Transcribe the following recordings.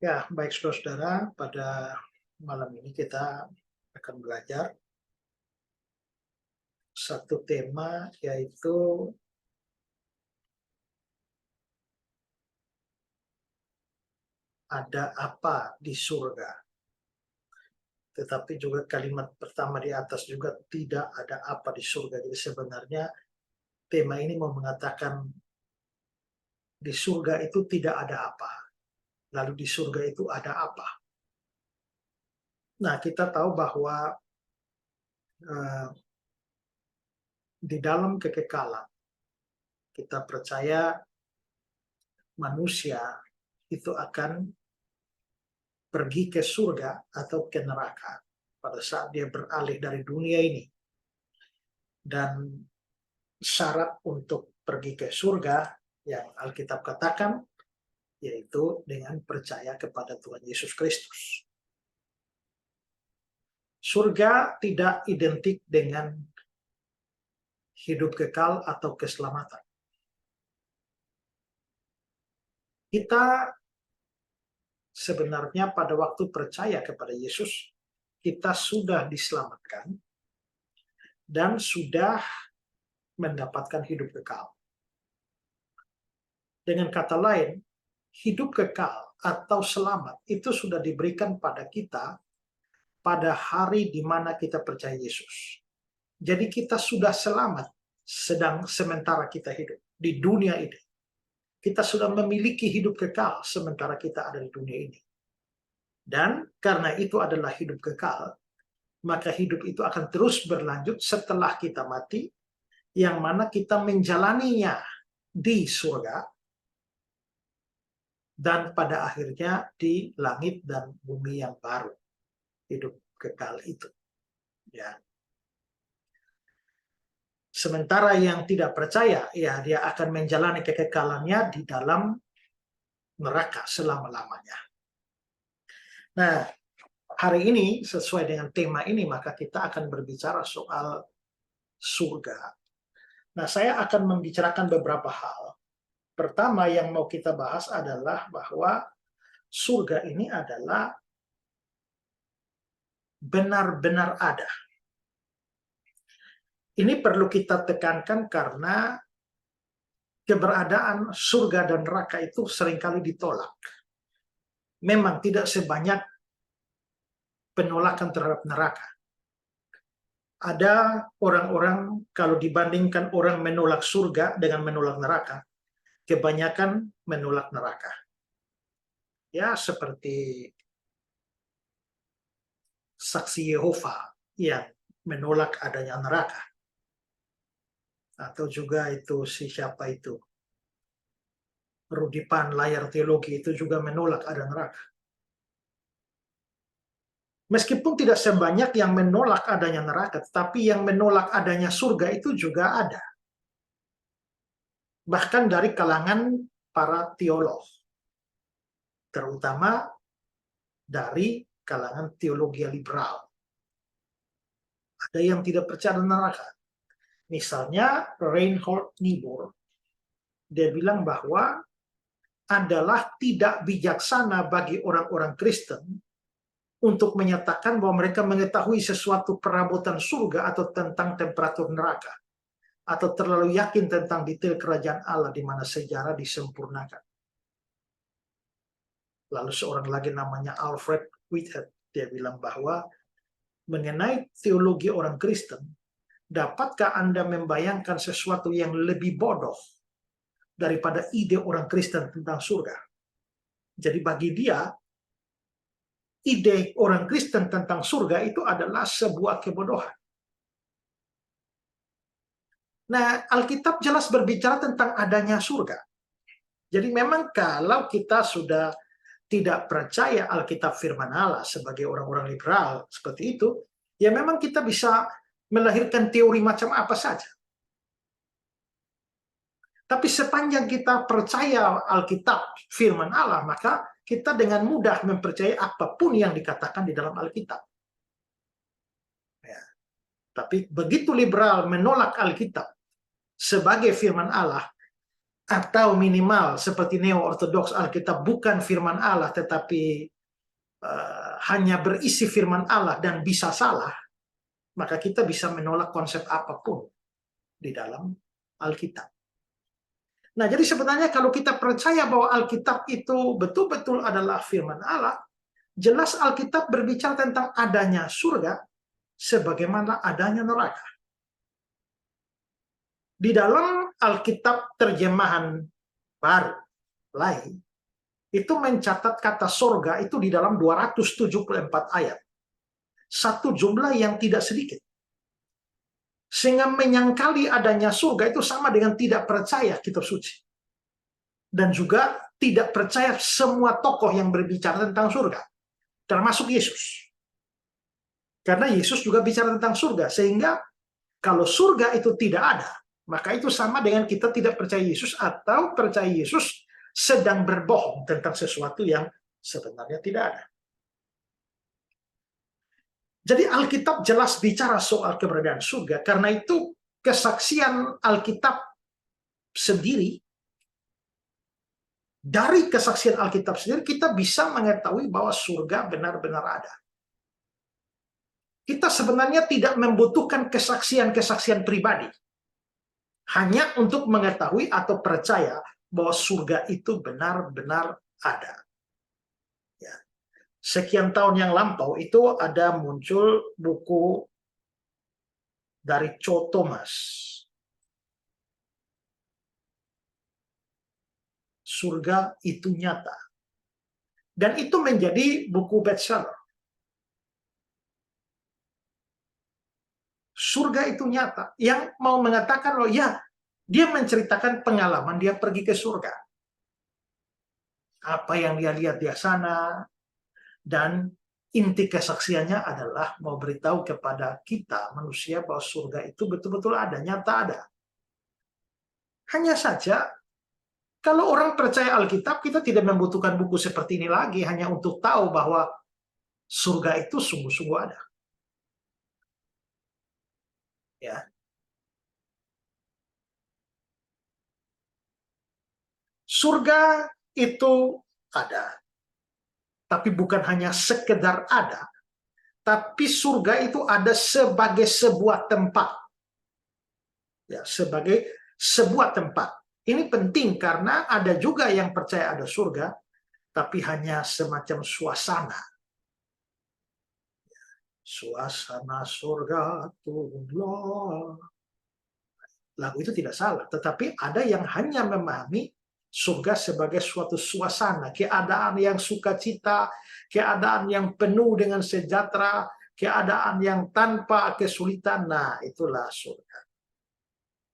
Ya, baik saudara-saudara, pada malam ini kita akan belajar satu tema yaitu ada apa di surga. Tetapi juga kalimat pertama di atas juga tidak ada apa di surga. Jadi sebenarnya tema ini mau mengatakan di surga itu tidak ada apa. Lalu di surga itu ada apa? Nah, kita tahu bahwa eh, di dalam kekekalan kita percaya manusia itu akan pergi ke surga atau ke neraka pada saat dia beralih dari dunia ini. Dan syarat untuk pergi ke surga yang Alkitab katakan yaitu dengan percaya kepada Tuhan Yesus Kristus. Surga tidak identik dengan hidup kekal atau keselamatan. Kita sebenarnya pada waktu percaya kepada Yesus, kita sudah diselamatkan dan sudah mendapatkan hidup kekal. Dengan kata lain, hidup kekal atau selamat itu sudah diberikan pada kita pada hari di mana kita percaya Yesus. Jadi kita sudah selamat sementara kita hidup di dunia ini. Kita sudah memiliki hidup kekal sementara kita ada di dunia ini. Dan karena itu adalah hidup kekal, maka hidup itu akan terus berlanjut setelah kita mati, yang mana kita menjalaninya di surga, dan pada akhirnya di langit dan bumi yang baru, hidup kekal itu. Ya. Sementara yang tidak percaya, ya dia akan menjalani kekekalannya di dalam neraka selama-lamanya. Nah, hari ini sesuai dengan tema ini, maka kita akan berbicara soal surga. Nah, saya akan membicarakan beberapa hal. Pertama yang mau kita bahas adalah bahwa surga ini adalah benar-benar ada. Ini perlu kita tekankan karena keberadaan surga dan neraka itu seringkali ditolak. Memang tidak sebanyak penolakan terhadap neraka. Ada orang-orang, kalau dibandingkan orang menolak surga dengan menolak neraka, kebanyakan menolak neraka. Ya, seperti saksi Yehova yang menolak adanya neraka. Atau juga itu siapa itu, Rudipan layar teologi itu juga menolak ada neraka. Meskipun tidak sebanyak yang menolak adanya neraka, tetapi yang menolak adanya surga itu juga ada. Bahkan dari kalangan para teolog, terutama dari kalangan teologi liberal. Ada yang tidak percaya neraka. Misalnya Reinhold Niebuhr, dia bilang bahwa adalah tidak bijaksana bagi orang-orang Kristen untuk menyatakan bahwa mereka mengetahui sesuatu perabotan surga atau tentang temperatur neraka, atau terlalu yakin tentang detail kerajaan Allah di mana sejarah disempurnakan. Lalu seorang lagi namanya Alfred Whitehead, dia bilang bahwa mengenai teologi orang Kristen, dapatkah Anda membayangkan sesuatu yang lebih bodoh daripada ide orang Kristen tentang surga? Jadi bagi dia, ide orang Kristen tentang surga itu adalah sebuah kebodohan. Nah, Alkitab jelas berbicara tentang adanya surga. Jadi memang kalau kita sudah tidak percaya Alkitab firman Allah sebagai orang-orang liberal seperti itu, ya memang kita bisa melahirkan teori macam apa saja. Tapi sepanjang kita percaya Alkitab firman Allah, maka kita dengan mudah mempercayai apapun yang dikatakan di dalam Alkitab. Ya. Tapi begitu liberal menolak Alkitab sebagai firman Allah, atau minimal seperti neo-ortodoks Alkitab bukan firman Allah, tetapi hanya berisi firman Allah dan bisa salah, maka kita bisa menolak konsep apapun di dalam Alkitab. Nah, jadi sebenarnya kalau kita percaya bahwa Alkitab itu betul-betul adalah firman Allah, jelas Alkitab berbicara tentang adanya surga sebagaimana adanya neraka. Di dalam Alkitab terjemahan baru lain, itu mencatat kata surga itu di dalam 274 ayat. Satu jumlah yang tidak sedikit. Sehingga menyangkali adanya surga itu sama dengan tidak percaya kitab suci. Dan juga tidak percaya semua tokoh yang berbicara tentang surga. Termasuk Yesus. Karena Yesus juga bicara tentang surga. Sehingga kalau surga itu tidak ada, maka itu sama dengan kita tidak percaya Yesus atau percaya Yesus sedang berbohong tentang sesuatu yang sebenarnya tidak ada. Jadi Alkitab jelas bicara soal keberadaan surga. Karena itu kesaksian Alkitab sendiri, dari kesaksian Alkitab sendiri kita bisa mengetahui bahwa surga benar-benar ada. Kita sebenarnya tidak membutuhkan kesaksian-kesaksian pribadi. Hanya untuk mengetahui atau percaya bahwa surga itu benar-benar ada. Ya. Sekian tahun yang lampau itu ada muncul buku dari Joe Thomas. Surga itu nyata. Dan itu menjadi buku bestseller. Surga itu nyata. Yang mau mengatakan loh ya, dia menceritakan pengalaman dia pergi ke surga. Apa yang dia lihat di sana, dan inti kesaksiannya adalah mau beritahu kepada kita manusia bahwa surga itu betul-betul ada, nyata ada. Hanya saja kalau orang percaya Alkitab, kita tidak membutuhkan buku seperti ini lagi hanya untuk tahu bahwa surga itu sungguh-sungguh ada. Ya. Surga itu ada. Tapi bukan hanya sekedar ada, tapi surga itu ada sebagai sebuah tempat. Ya, sebagai sebuah tempat. Ini penting karena ada juga yang percaya ada surga, tapi hanya semacam suasana. Suasana surga turunlah. Lagu itu tidak salah, tetapi ada yang hanya memahami surga sebagai suatu suasana, keadaan yang sukacita, keadaan yang penuh dengan sejahtera, keadaan yang tanpa kesulitan. Nah, itulah surga.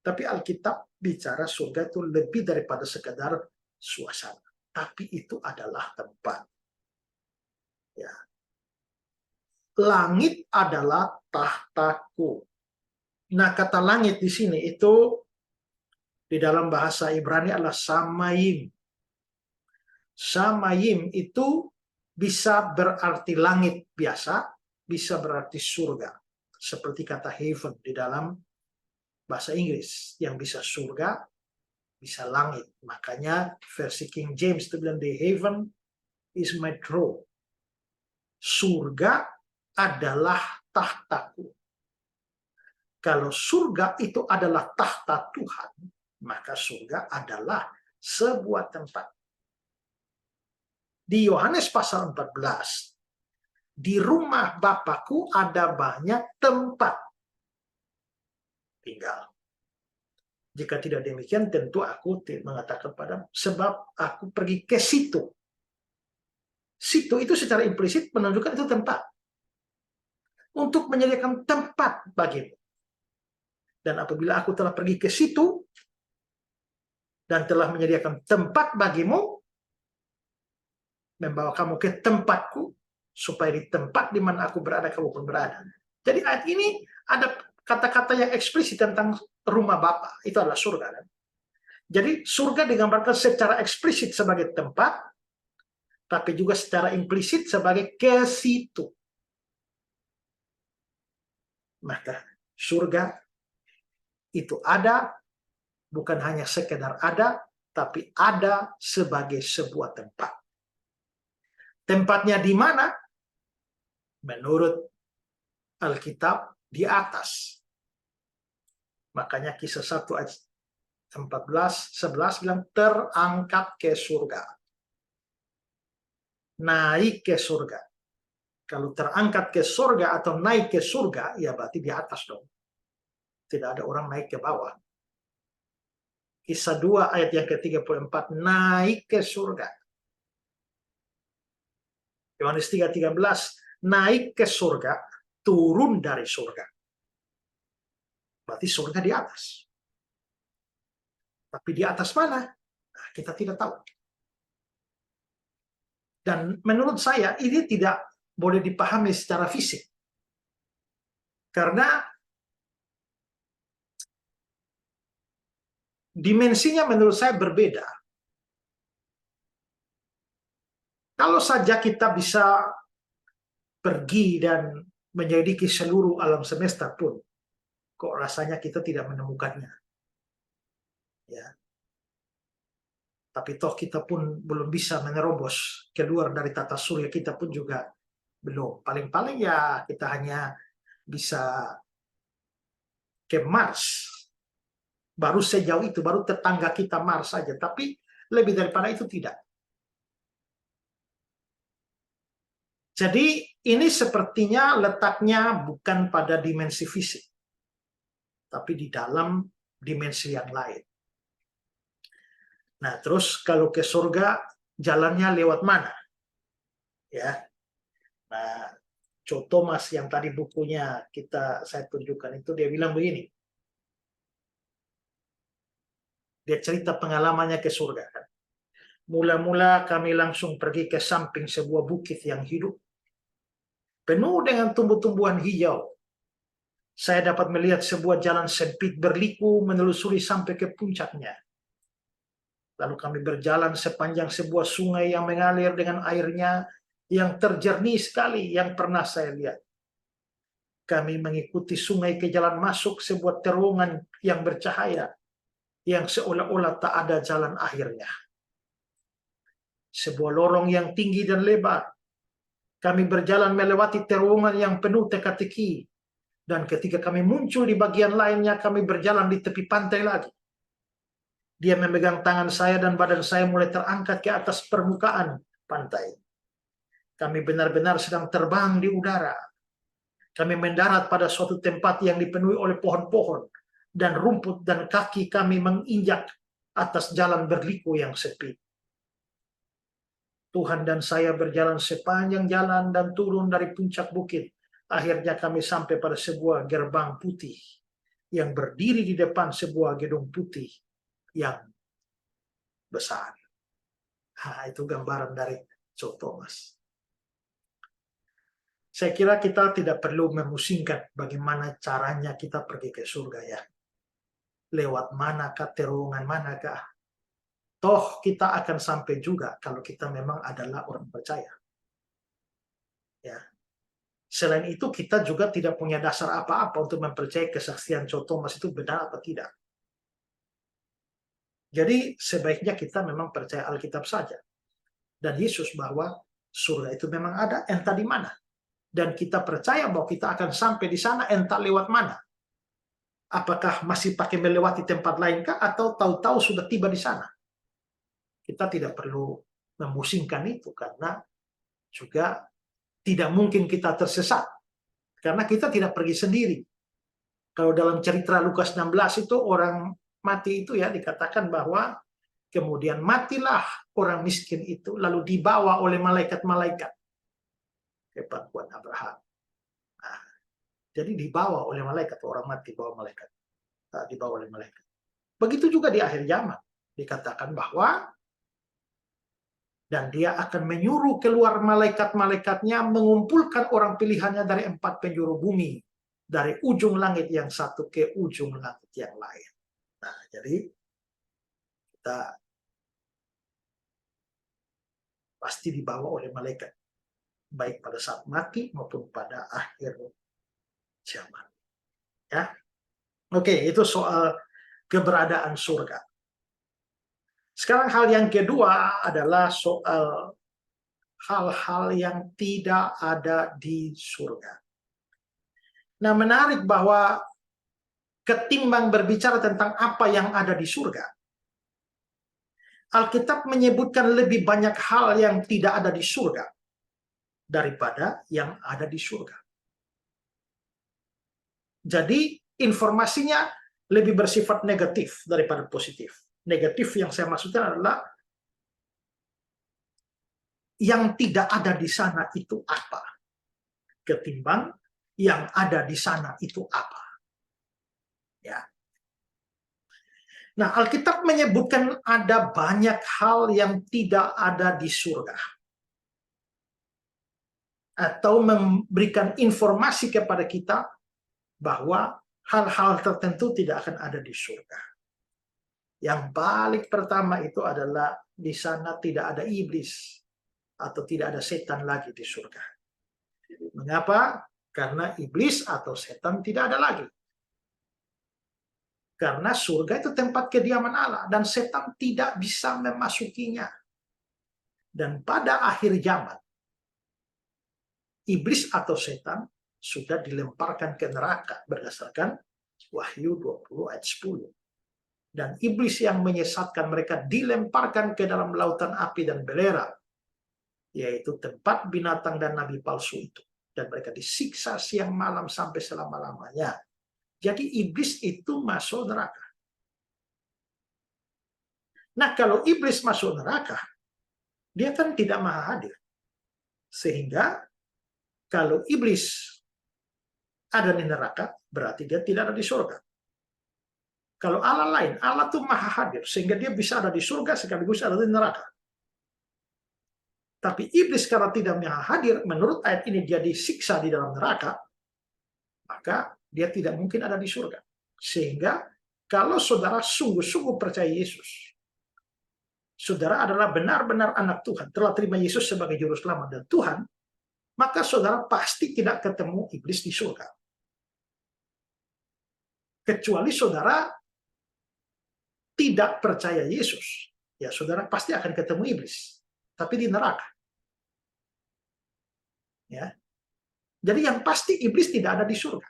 Tapi Alkitab bicara surga itu lebih daripada sekedar suasana. Tapi itu adalah tempat. Ya. Langit adalah tahtaku. Nah, kata langit di sini itu di dalam bahasa Ibrani adalah samayim. Samayim itu bisa berarti langit biasa, bisa berarti surga. Seperti kata heaven di dalam bahasa Inggris, yang bisa surga, bisa langit. Makanya versi King James itu bilang, the heaven is my throne. Surga adalah tahtaku. Kalau surga itu adalah tahta Tuhan, maka surga adalah sebuah tempat. Di Yohanes pasal 14, di rumah Bapakku ada banyak tempat tinggal. Jika tidak demikian, tentu aku mengatakan padamu, sebab aku pergi ke situ. Situ itu secara implisit menunjukkan itu tempat. Untuk menyediakan tempat bagimu. Dan apabila aku telah pergi ke situ, dan telah menyediakan tempat bagimu, membawa kamu ke tempatku, supaya di tempat di mana aku berada, kamu pun berada. Jadi ayat ini ada kata-kata yang eksplisit tentang rumah Bapa, itu adalah surga. Kan? Jadi surga digambarkan secara eksplisit sebagai tempat, tapi juga secara implisit sebagai ke situ. Maka surga itu ada, bukan hanya sekedar ada, tapi ada sebagai sebuah tempat. Tempatnya di mana? Menurut Alkitab, di atas. Makanya Kisah 1 ayat 11 bilang terangkat ke surga. Naik ke surga. Kalau terangkat ke surga atau naik ke surga, ya berarti di atas dong. Tidak ada orang naik ke bawah. Kisah 2 ayat yang ke-34, naik ke surga. Yohanes 3:13, naik ke surga, turun dari surga. Berarti surga di atas. Tapi di atas mana? Nah, kita tidak tahu. Dan menurut saya ini tidak boleh dipahami secara fisik. Karena dimensinya menurut saya berbeda. Kalau saja kita bisa pergi dan menyelidiki seluruh alam semesta pun, kok rasanya kita tidak menemukannya. Ya. Tapi toh kita pun belum bisa menerobos keluar dari tata surya, kita pun juga belum. Paling-paling ya kita hanya bisa ke Mars. Baru sejauh itu, baru tetangga kita Mars saja. Tapi lebih daripada itu tidak. Jadi ini sepertinya letaknya bukan pada dimensi fisik, tapi di dalam dimensi yang lain. Nah, terus kalau ke surga jalannya lewat mana? Ya. Nah, Thomas yang tadi bukunya saya tunjukkan itu dia bilang begini. Dia cerita pengalamannya ke surga kan. Mula-mula kami langsung pergi ke samping sebuah bukit yang hidup, penuh dengan tumbuh-tumbuhan hijau. Saya dapat melihat sebuah jalan sempit berliku menelusuri sampai ke puncaknya. Lalu kami berjalan sepanjang sebuah sungai yang mengalir dengan airnya yang terjernih sekali yang pernah saya lihat. Kami mengikuti sungai ke jalan masuk sebuah terowongan yang bercahaya, yang seolah-olah tak ada jalan akhirnya. Sebuah lorong yang tinggi dan lebar. Kami berjalan melewati terowongan yang penuh teka-teki. Dan ketika kami muncul di bagian lainnya, kami berjalan di tepi pantai lagi. Dia memegang tangan saya dan badan saya mulai terangkat ke atas permukaan pantai. Kami benar-benar sedang terbang di udara. Kami mendarat pada suatu tempat yang dipenuhi oleh pohon-pohon dan rumput, dan kaki kami menginjak atas jalan berliku yang sepi. Tuhan dan saya berjalan sepanjang jalan dan turun dari puncak bukit. Akhirnya kami sampai pada sebuah gerbang putih yang berdiri di depan sebuah gedung putih yang besar. Nah, itu gambaran dari Thomas. Saya kira kita tidak perlu memusingkan bagaimana caranya kita pergi ke surga ya. Lewat manakah, terowongan manakah. Toh kita akan sampai juga kalau kita memang adalah orang percaya. Ya. Selain itu kita juga tidak punya dasar apa-apa untuk mempercayai kesaksian Thomas itu benar atau tidak. Jadi sebaiknya kita memang percaya Alkitab saja. Dan Yesus bahwa surga itu memang ada, entah di mana. Dan kita percaya bahwa kita akan sampai di sana entah lewat mana. Apakah masih pakai melewati tempat lainkah atau tahu-tahu sudah tiba di sana. Kita tidak perlu memusingkan itu karena juga tidak mungkin kita tersesat. Karena kita tidak pergi sendiri. Kalau dalam cerita Lukas 16 itu orang mati itu ya dikatakan bahwa kemudian matilah orang miskin itu lalu dibawa oleh malaikat-malaikat ke pangkuan Abraham. Nah, jadi dibawa oleh malaikat, orang mati dibawa oleh malaikat. Begitu juga di akhir zaman dikatakan bahwa dan dia akan menyuruh keluar malaikat-malaikatnya mengumpulkan orang pilihannya dari 4 penjuru bumi, dari ujung langit yang satu ke ujung langit yang lain. Nah, jadi kita pasti dibawa oleh malaikat, baik pada saat mati maupun pada akhir zaman. Ya, oke, itu soal keberadaan surga. Sekarang hal yang kedua adalah soal hal-hal yang tidak ada di surga. Nah, menarik bahwa ketimbang berbicara tentang apa yang ada di surga, Alkitab menyebutkan lebih banyak hal yang tidak ada di surga daripada yang ada di surga. Jadi informasinya lebih bersifat negatif daripada positif. Negatif yang saya maksudkan adalah yang tidak ada di sana itu apa, ketimbang yang ada di sana itu apa. Ya. Nah, Alkitab menyebutkan ada banyak hal yang tidak ada di surga. Atau memberikan informasi kepada kita bahwa hal-hal tertentu tidak akan ada di surga. Yang paling pertama itu adalah di sana tidak ada iblis atau tidak ada setan lagi di surga. Mengapa? Karena iblis atau setan tidak ada lagi. Karena surga itu tempat kediaman Allah dan setan tidak bisa memasukinya. Dan pada akhir zaman, iblis atau setan sudah dilemparkan ke neraka berdasarkan Wahyu 20 ayat 10. Dan iblis yang menyesatkan mereka dilemparkan ke dalam lautan api dan belerang, yaitu tempat binatang dan nabi palsu itu. Dan mereka disiksa siang malam sampai selama-lamanya. Jadi iblis itu masuk neraka. Nah, kalau iblis masuk neraka, dia kan tidak maha hadir. Sehingga kalau iblis ada di neraka, berarti dia tidak ada di surga. Kalau Allah lain, Allah tuh maha hadir, sehingga dia bisa ada di surga sekaligus ada di neraka. Tapi iblis karena tidak maha hadir, menurut ayat ini dia disiksa di dalam neraka, maka dia tidak mungkin ada di surga. Sehingga kalau saudara sungguh-sungguh percaya Yesus, saudara adalah benar-benar anak Tuhan, telah terima Yesus sebagai juru selamat dan Tuhan, maka saudara pasti tidak ketemu iblis di surga. Kecuali saudara tidak percaya Yesus, ya saudara pasti akan ketemu iblis, tapi di neraka. Ya. Jadi yang pasti iblis tidak ada di surga.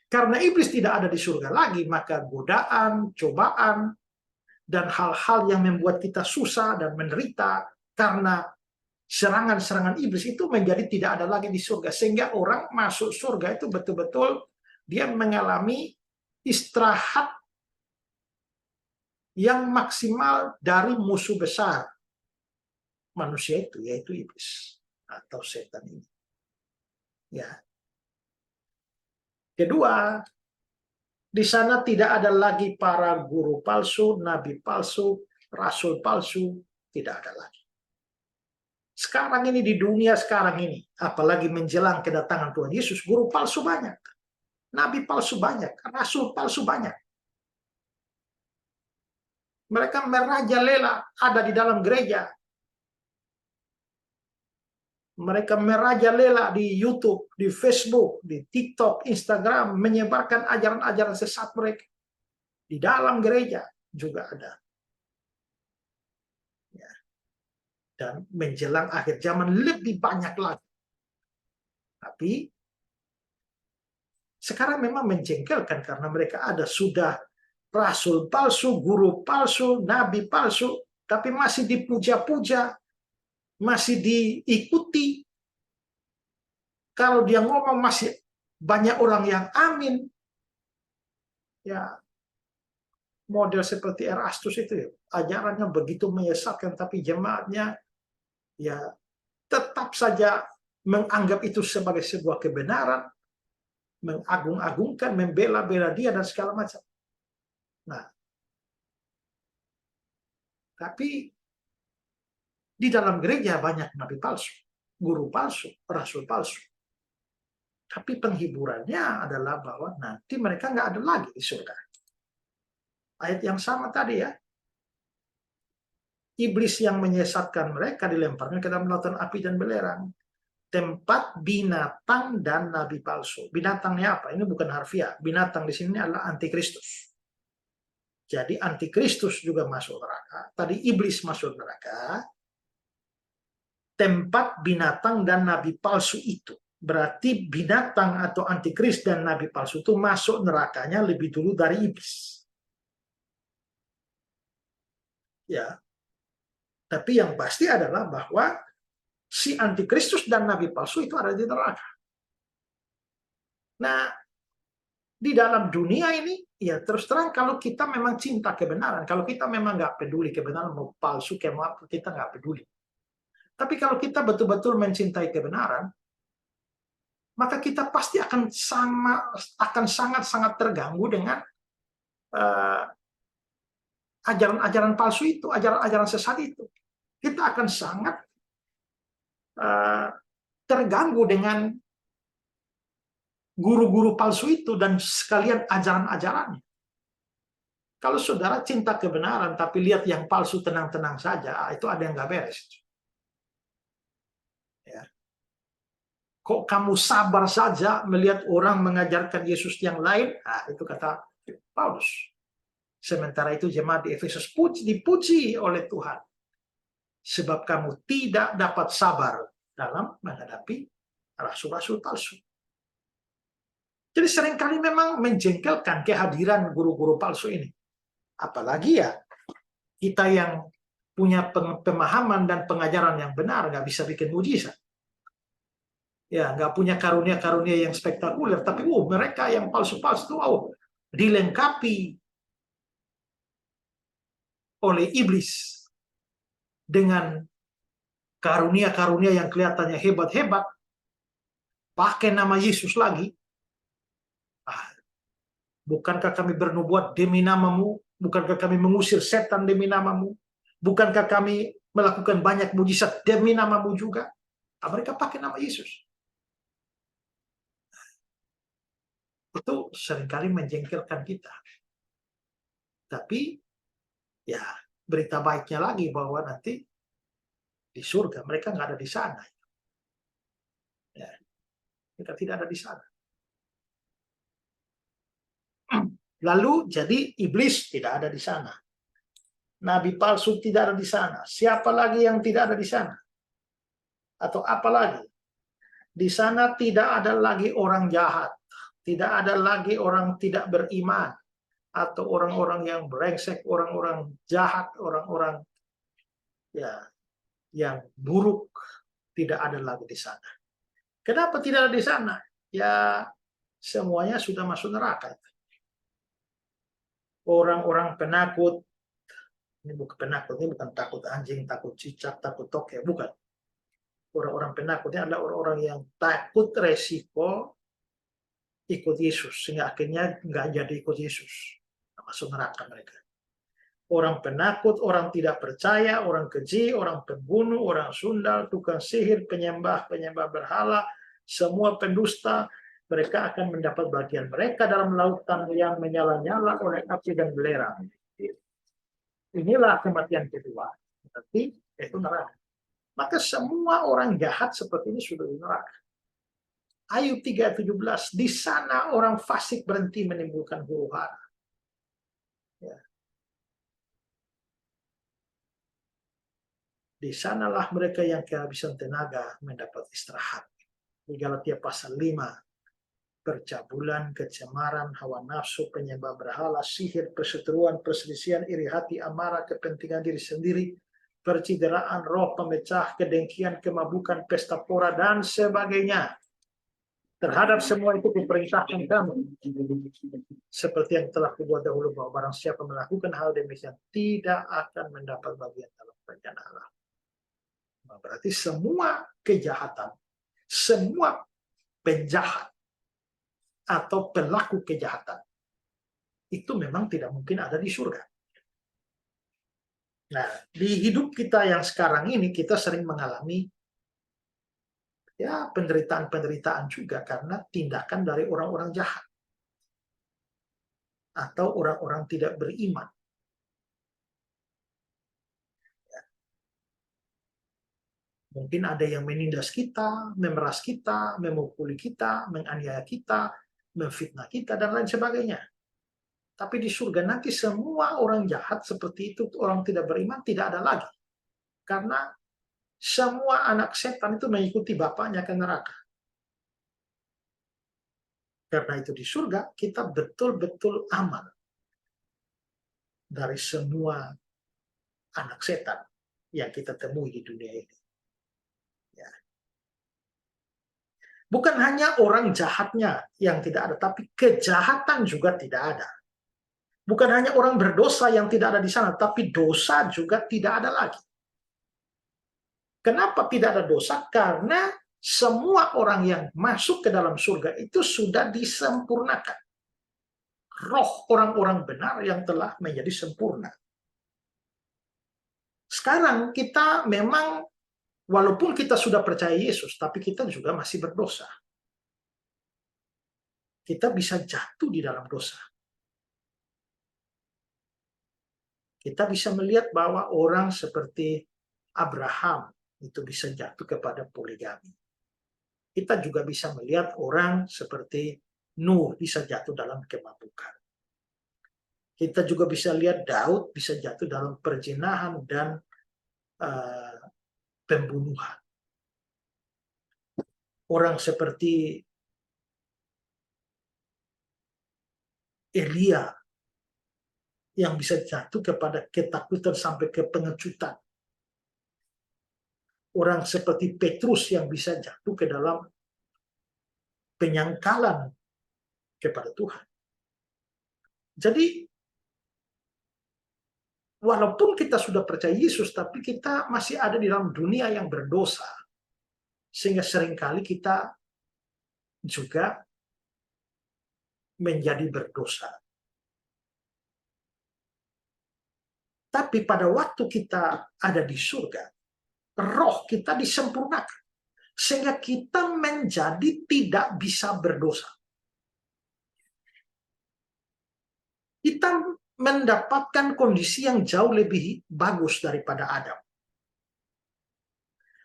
Karena iblis tidak ada di surga lagi, maka godaan, cobaan, dan hal-hal yang membuat kita susah dan menderita karena serangan-serangan iblis itu menjadi tidak ada lagi di surga. Sehingga orang masuk surga itu betul-betul dia mengalami istirahat yang maksimal dari musuh besar manusia itu, yaitu iblis atau setan ini. Ya. Kedua, di sana tidak ada lagi para guru palsu, nabi palsu, rasul palsu, tidak ada lagi. Sekarang ini di dunia sekarang ini, apalagi menjelang kedatangan Tuhan Yesus, guru palsu banyak, nabi palsu banyak, rasul palsu banyak. Mereka merajalela ada di dalam gereja. Mereka merajalela di YouTube, di Facebook, di TikTok, Instagram, menyebarkan ajaran-ajaran sesat mereka. Di dalam gereja juga ada. Ya. Dan menjelang akhir zaman lebih banyak lagi. Tapi sekarang memang menjengkelkan karena mereka ada sudah rasul palsu, guru palsu, nabi palsu, tapi masih dipuja-puja, masih diikuti. Kalau dia ngomong masih banyak orang yang amin. Ya, model seperti Erastus itu ya, ajarannya begitu menyesatkan, tapi jemaatnya ya tetap saja menganggap itu sebagai sebuah kebenaran, mengagung-agungkan, membela-bela dia dan segala macam. Nah, tapi di dalam gereja banyak nabi palsu, guru palsu, rasul palsu. Tapi penghiburannya adalah bahwa nanti mereka nggak ada lagi di surga. Ayat yang sama tadi ya. Iblis yang menyesatkan mereka dilemparnya ke dalam lautan api dan belerang. Tempat binatang dan nabi palsu. Binatangnya apa? Ini bukan harfiah. Binatang di sini adalah antikristus. Jadi antikristus juga masuk neraka. Tadi iblis masuk neraka. Tempat binatang dan nabi palsu itu. Berarti binatang atau antikris dan nabi palsu itu masuk nerakanya lebih dulu dari iblis. Ya. Tapi yang pasti adalah bahwa si antikristus dan nabi palsu itu ada di neraka. Nah, di dalam dunia ini, ya terus terang kalau kita memang cinta kebenaran, kalau kita memang nggak peduli kebenaran mau palsu, kayak apa, kita nggak peduli. Tapi kalau kita betul-betul mencintai kebenaran, maka kita pasti akan sangat-sangat terganggu dengan ajaran-ajaran palsu itu, ajaran-ajaran sesat itu. Kita akan sangat terganggu dengan guru-guru palsu itu dan sekalian ajaran-ajarannya. Kalau saudara cinta kebenaran tapi lihat yang palsu tenang-tenang saja, itu ada yang nggak beres. Ya. Kok kamu sabar saja melihat orang mengajarkan Yesus yang lain? Nah, itu kata Paulus. Sementara itu jemaat di Efesus dipuji oleh Tuhan. Sebab kamu tidak dapat sabar dalam menghadapi rasul-rasul palsu. Jadi seringkali memang menjengkelkan kehadiran guru-guru palsu ini. Apalagi ya kita yang punya pemahaman dan pengajaran yang benar nggak bisa bikin mujizat. Ya, nggak punya karunia-karunia yang spektakuler, tapi mereka yang palsu-palsu itu dilengkapi oleh iblis dengan karunia-karunia yang kelihatannya hebat-hebat, pakai nama Yesus lagi. Bukankah kami bernubuat demi namamu? Bukankah kami mengusir setan demi namamu? Bukankah kami melakukan banyak mujizat demi namamu juga? Mereka pakai nama Yesus. Itu seringkali menjengkelkan kita. Tapi ya berita baiknya lagi bahwa nanti di surga mereka nggak ada di sana. Ya, mereka tidak ada di sana. Lalu jadi iblis tidak ada di sana. Nabi palsu tidak ada di sana. Siapa lagi yang tidak ada di sana? Atau apa lagi? Di sana tidak ada lagi orang jahat. Tidak ada lagi orang tidak beriman. Atau orang-orang yang brengsek, orang-orang jahat, orang-orang ya yang buruk. Tidak ada lagi di sana. Kenapa tidak ada di sana? Ya semuanya sudah masuk neraka. Orang-orang penakut, ini bukan penakut, ini bukan takut anjing, takut cicak, takut tokek, bukan. Orang-orang penakutnya adalah orang-orang yang takut resiko ikut Yesus, sehingga akhirnya nggak jadi ikut Yesus, masuk neraka mereka. Orang penakut, orang tidak percaya, orang keji, orang pembunuh, orang sundal, tukang sihir, penyembah berhala, semua pendusta, mereka akan mendapat bagian mereka dalam lautan yang menyala-nyala oleh api dan belerang. Inilah kematian kedua. Tapi itu neraka. Maka semua orang jahat seperti ini sudah di neraka. Ayub 3:17, di sana orang fasik berhenti menimbulkan huru-hara. Ya. Di sanalah mereka yang kehabisan tenaga mendapat istirahat. Di Galatia pasal 5, percabulan, kecemaran, hawa nafsu, penyembah berhala, sihir, perseteruan, perselisihan, iri hati, amarah, kepentingan diri sendiri, percideraan, roh pemecah, kedengkian, kemabukan, pesta pora, dan sebagainya. Terhadap semua itu kuperintahkan kamu, seperti yang telah kubuat dahulu, bahwa barang siapa melakukan hal demikian tidak akan mendapat bagian dalam rencana Allah. Berarti semua kejahatan, semua penjahat atau pelaku kejahatan itu memang tidak mungkin ada di surga. Nah, di hidup kita yang sekarang ini kita sering mengalami ya penderitaan-penderitaan juga karena tindakan dari orang-orang jahat atau orang-orang tidak beriman. Ya. Mungkin ada yang menindas kita, memeras kita, memukuli kita, menganiaya kita, memfitnah kita, dan lain sebagainya. Tapi di surga nanti semua orang jahat seperti itu, orang tidak beriman, tidak ada lagi. Karena semua anak setan itu mengikuti bapaknya ke neraka. Karena itu di surga kita betul-betul aman dari semua anak setan yang kita temui di dunia ini. Ya. Bukan hanya orang jahatnya yang tidak ada, tapi kejahatan juga tidak ada. Bukan hanya orang berdosa yang tidak ada di sana, tapi dosa juga tidak ada lagi. Kenapa tidak ada dosa? Karena semua orang yang masuk ke dalam surga itu sudah disempurnakan. Roh orang-orang benar yang telah menjadi sempurna. Sekarang kita memang, walaupun kita sudah percaya Yesus, tapi kita juga masih berdosa. Kita bisa jatuh di dalam dosa. Kita bisa melihat bahwa orang seperti Abraham itu bisa jatuh kepada poligami. Kita juga bisa melihat orang seperti Nuh bisa jatuh dalam kemabukan. Kita juga bisa lihat Daud bisa jatuh dalam perzinahan dan pembunuhan. Orang seperti Elia yang bisa jatuh kepada ketakutan sampai ke pengecutan. Orang seperti Petrus yang bisa jatuh ke dalam penyangkalan kepada Tuhan. Jadi, walaupun kita sudah percaya Yesus, tapi kita masih ada di dalam dunia yang berdosa. Sehingga seringkali kita juga menjadi berdosa. Tapi pada waktu kita ada di surga, roh kita disempurnakan. Sehingga kita menjadi tidak bisa berdosa. Kita mendapatkan kondisi yang jauh lebih bagus daripada Adam.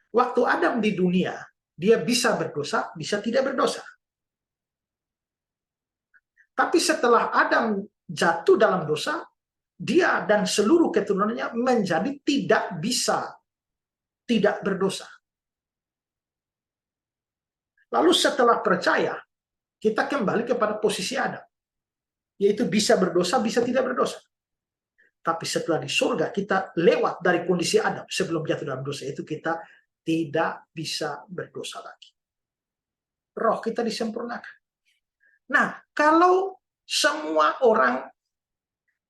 Waktu Adam di dunia, dia bisa berdosa, bisa tidak berdosa. Tapi setelah Adam jatuh dalam dosa, dia dan seluruh keturunannya menjadi tidak bisa tidak berdosa. Lalu setelah percaya, kita kembali kepada posisi Adam, yaitu bisa berdosa, bisa tidak berdosa. Tapi setelah di surga, kita lewat dari kondisi Adam sebelum jatuh dalam dosa, itu kita tidak bisa berdosa lagi. Roh kita disempurnakan. Nah, kalau semua orang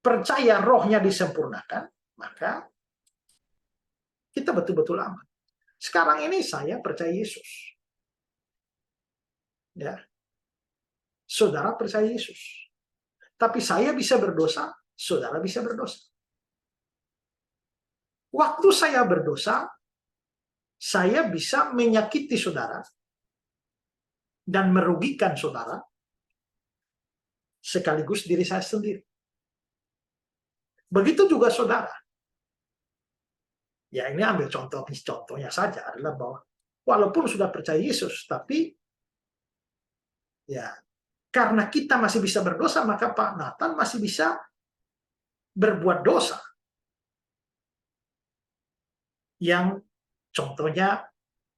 percaya rohnya disempurnakan, maka kita betul-betul aman. Sekarang ini saya percaya Yesus. Ya. Saudara percaya Yesus. Tapi saya bisa berdosa, saudara bisa berdosa. Waktu saya berdosa, saya bisa menyakiti saudara dan merugikan saudara, sekaligus diri saya sendiri. Begitu juga saudara. Ya, ini ambil contohnya saja adalah bahwa walaupun sudah percaya Yesus, tapi ya karena kita masih bisa berdosa, maka Pak Nathan masih bisa berbuat dosa. Yang contohnya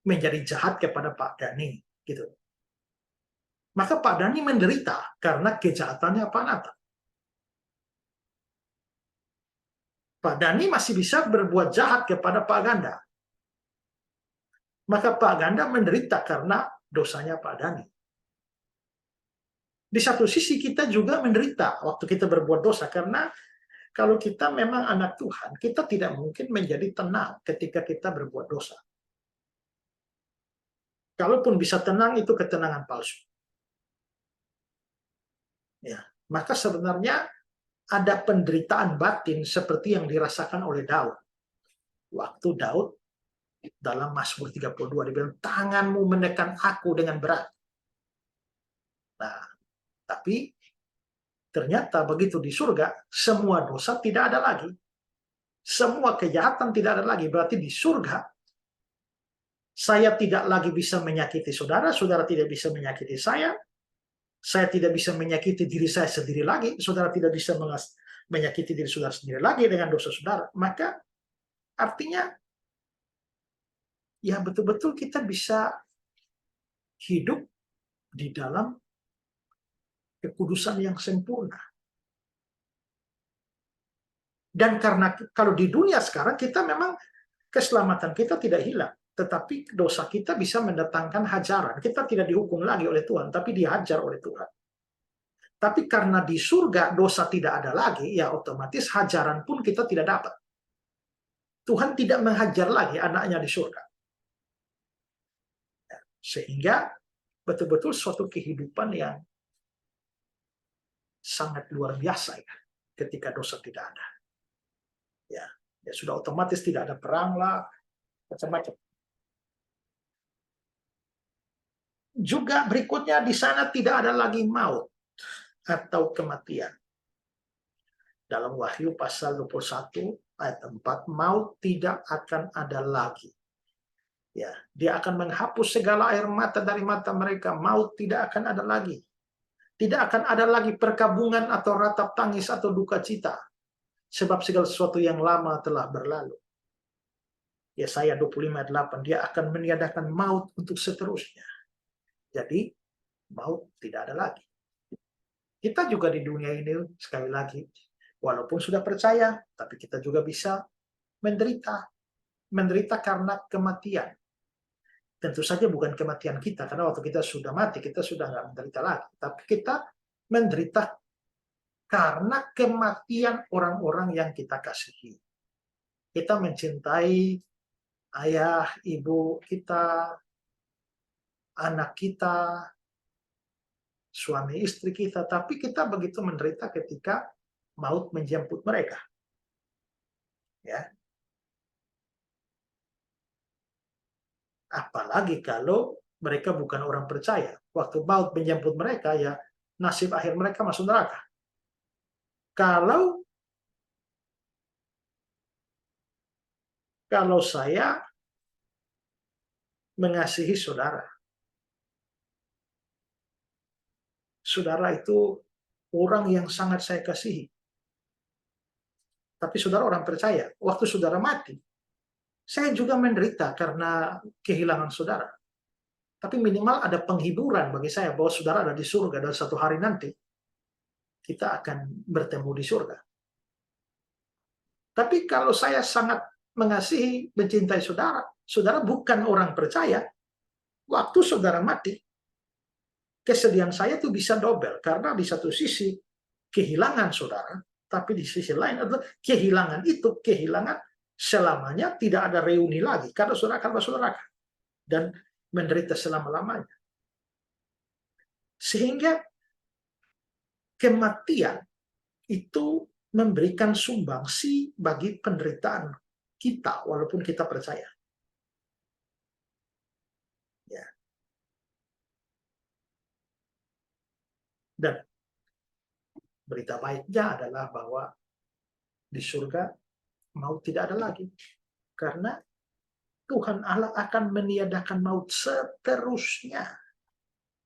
menjadi jahat kepada Pak Dani, gitu. Maka Pak Dani menderita karena kejahatannya Pak Nathan. Pak Dani masih bisa berbuat jahat kepada Pak Ganda. Maka Pak Ganda menderita karena dosanya Pak Dani. Di satu sisi kita juga menderita waktu kita berbuat dosa, karena kalau kita memang anak Tuhan, kita tidak mungkin menjadi tenang ketika kita berbuat dosa. Kalaupun bisa tenang, itu ketenangan palsu. Ya, maka sebenarnya ada penderitaan batin seperti yang dirasakan oleh Daud. Waktu Daud dalam Mazmur 32 dia bilang, tanganmu menekan aku dengan berat. Nah, tapi ternyata begitu di surga, semua dosa tidak ada lagi. Semua kejahatan tidak ada lagi. Berarti di surga, saya tidak lagi bisa menyakiti saudara, saudara tidak bisa menyakiti saya, Saya tidak bisa menyakiti diri saya sendiri lagi, saudara tidak bisa menyakiti diri saudara sendiri lagi dengan dosa saudara, maka artinya ya betul-betul kita bisa hidup di dalam kekudusan yang sempurna. Dan karena kalau di dunia sekarang kita memang keselamatan kita tidak hilang, tetapi dosa kita bisa mendatangkan hajaran. Kita tidak dihukum lagi oleh Tuhan, tapi dihajar oleh Tuhan. Tapi karena di surga dosa tidak ada lagi, ya otomatis hajaran pun kita tidak dapat. Tuhan tidak menghajar lagi anaknya di surga. Sehingga betul-betul suatu kehidupan yang sangat luar biasa ya, ketika dosa tidak ada. Ya sudah otomatis tidak ada perang lah, macam-macam. Juga berikutnya di sana tidak ada lagi maut atau kematian. Dalam Wahyu pasal 21 ayat 4, maut tidak akan ada lagi. Ya, dia akan menghapus segala air mata dari mata mereka. Maut tidak akan ada lagi. Tidak akan ada lagi perkabungan atau ratap tangis atau duka cita. Sebab segala sesuatu yang lama telah berlalu. Yesaya 25 ayat 8, dia akan meniadakan maut untuk seterusnya. Jadi, maut tidak ada lagi. Kita juga di dunia ini, sekali lagi, walaupun sudah percaya, tapi kita juga bisa menderita. Menderita karena kematian. Tentu saja bukan kematian kita, karena waktu kita sudah mati, kita sudah nggak menderita lagi. Tapi kita menderita karena kematian orang-orang yang kita kasihi. Kita mencintai ayah, ibu kita, anak kita, suami istri kita, tapi kita begitu menderita ketika maut menjemput mereka. Ya. Apalagi kalau mereka bukan orang percaya. Waktu maut menjemput mereka, ya nasib akhir mereka masuk neraka. Kalau saya mengasihi saudara, saudara itu orang yang sangat saya kasihi. Tapi saudara orang percaya, waktu saudara mati, saya juga menderita karena kehilangan saudara. Tapi minimal ada penghiburan bagi saya bahwa saudara ada di surga dan satu hari nanti kita akan bertemu di surga. Tapi kalau saya sangat mengasihi, mencintai saudara, saudara bukan orang percaya, waktu saudara mati, kesedihan saya itu bisa double. Karena di satu sisi kehilangan saudara, tapi di sisi lain adalah kehilangan itu, kehilangan selamanya tidak ada reuni lagi. Karena saudara akan masuk neraka dan menderita selama-lamanya. Sehingga kematian itu memberikan sumbangsi bagi penderitaan kita, walaupun kita percaya. Ya. Dan berita baiknya adalah bahwa di surga maut tidak ada lagi. Karena Tuhan Allah akan meniadakan maut seterusnya.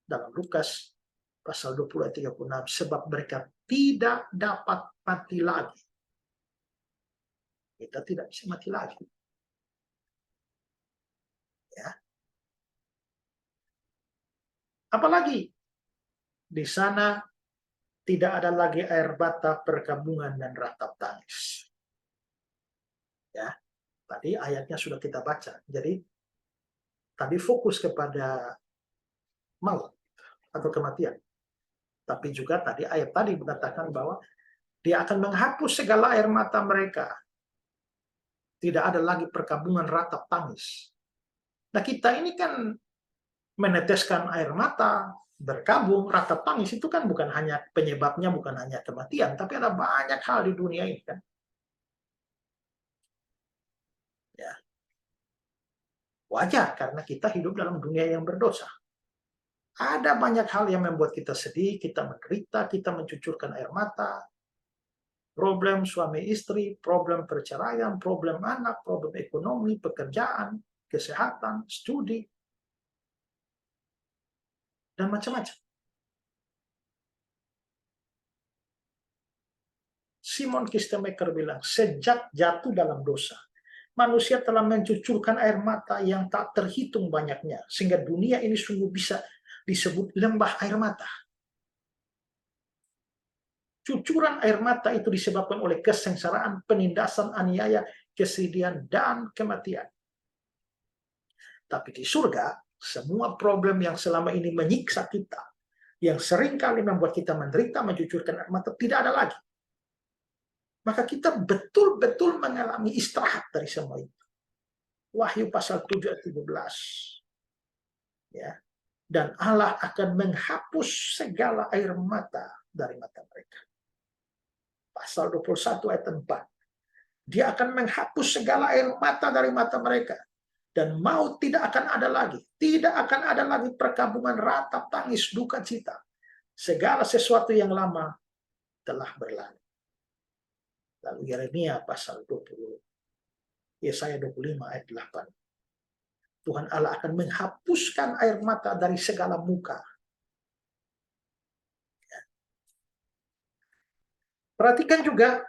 Dalam Lukas pasal 20 ayat 36, sebab mereka tidak dapat mati lagi. Kita tidak bisa mati lagi. Ya. Apalagi di sana tidak ada lagi air mata, perkabungan, dan ratap tangis. Ya, tadi ayatnya sudah kita baca. Jadi tadi fokus kepada maut atau kematian. Tapi juga tadi ayat tadi mengatakan bahwa dia akan menghapus segala air mata mereka. Tidak ada lagi perkabungan ratap tangis. Nah kita ini kan meneteskan air mata, berkabung, ratap tangis itu kan bukan hanya penyebabnya, bukan hanya kematian, tapi ada banyak hal di dunia ini kan. Ya. Wajar karena kita hidup dalam dunia yang berdosa. Ada banyak hal yang membuat kita sedih, kita menderita, kita mencucurkan air mata. Problem suami istri, problem perceraian, problem anak, problem ekonomi, pekerjaan, kesehatan, studi, dan macam-macam. Simon Kistemaker bilang, sejak jatuh dalam dosa, manusia telah mencucurkan air mata yang tak terhitung banyaknya, sehingga dunia ini sungguh bisa disebut lembah air mata. Cucuran air mata itu disebabkan oleh kesengsaraan, penindasan, aniaya, kesedihan, dan kematian. Tapi di surga, semua problem yang selama ini menyiksa kita, yang seringkali membuat kita menderita, mencucurkan air mata, tidak ada lagi. Maka kita betul-betul mengalami istirahat dari semua itu. Wahyu pasal 7 ayat 17. Ya. Dan Allah akan menghapus segala air mata dari mata mereka. Pasal 21 ayat 4. Dia akan menghapus segala air mata dari mata mereka. Dan maut tidak akan ada lagi. Tidak akan ada lagi perkabungan, ratap, tangis, duka cita. Segala sesuatu yang lama telah berlalu. Lalu Yeremia pasal 20, Yesaya 25 ayat 8. Tuhan Allah akan menghapuskan air mata dari segala muka. Perhatikan juga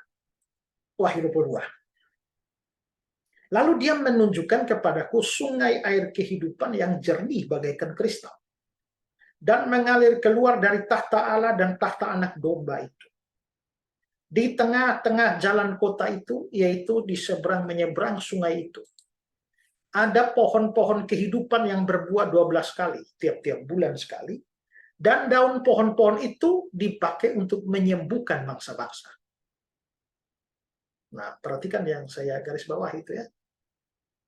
Wahyu 22. Lalu dia menunjukkan kepadaku sungai air kehidupan yang jernih bagaikan kristal, dan mengalir keluar dari tahta Allah dan tahta anak domba itu. Di tengah-tengah jalan kota itu, yaitu di seberang menyeberang sungai itu, ada pohon-pohon kehidupan yang berbuah 12 kali, tiap-tiap bulan sekali, dan daun pohon-pohon itu dipakai untuk menyembuhkan bangsa-bangsa. Nah, perhatikan yang saya garis bawah itu ya.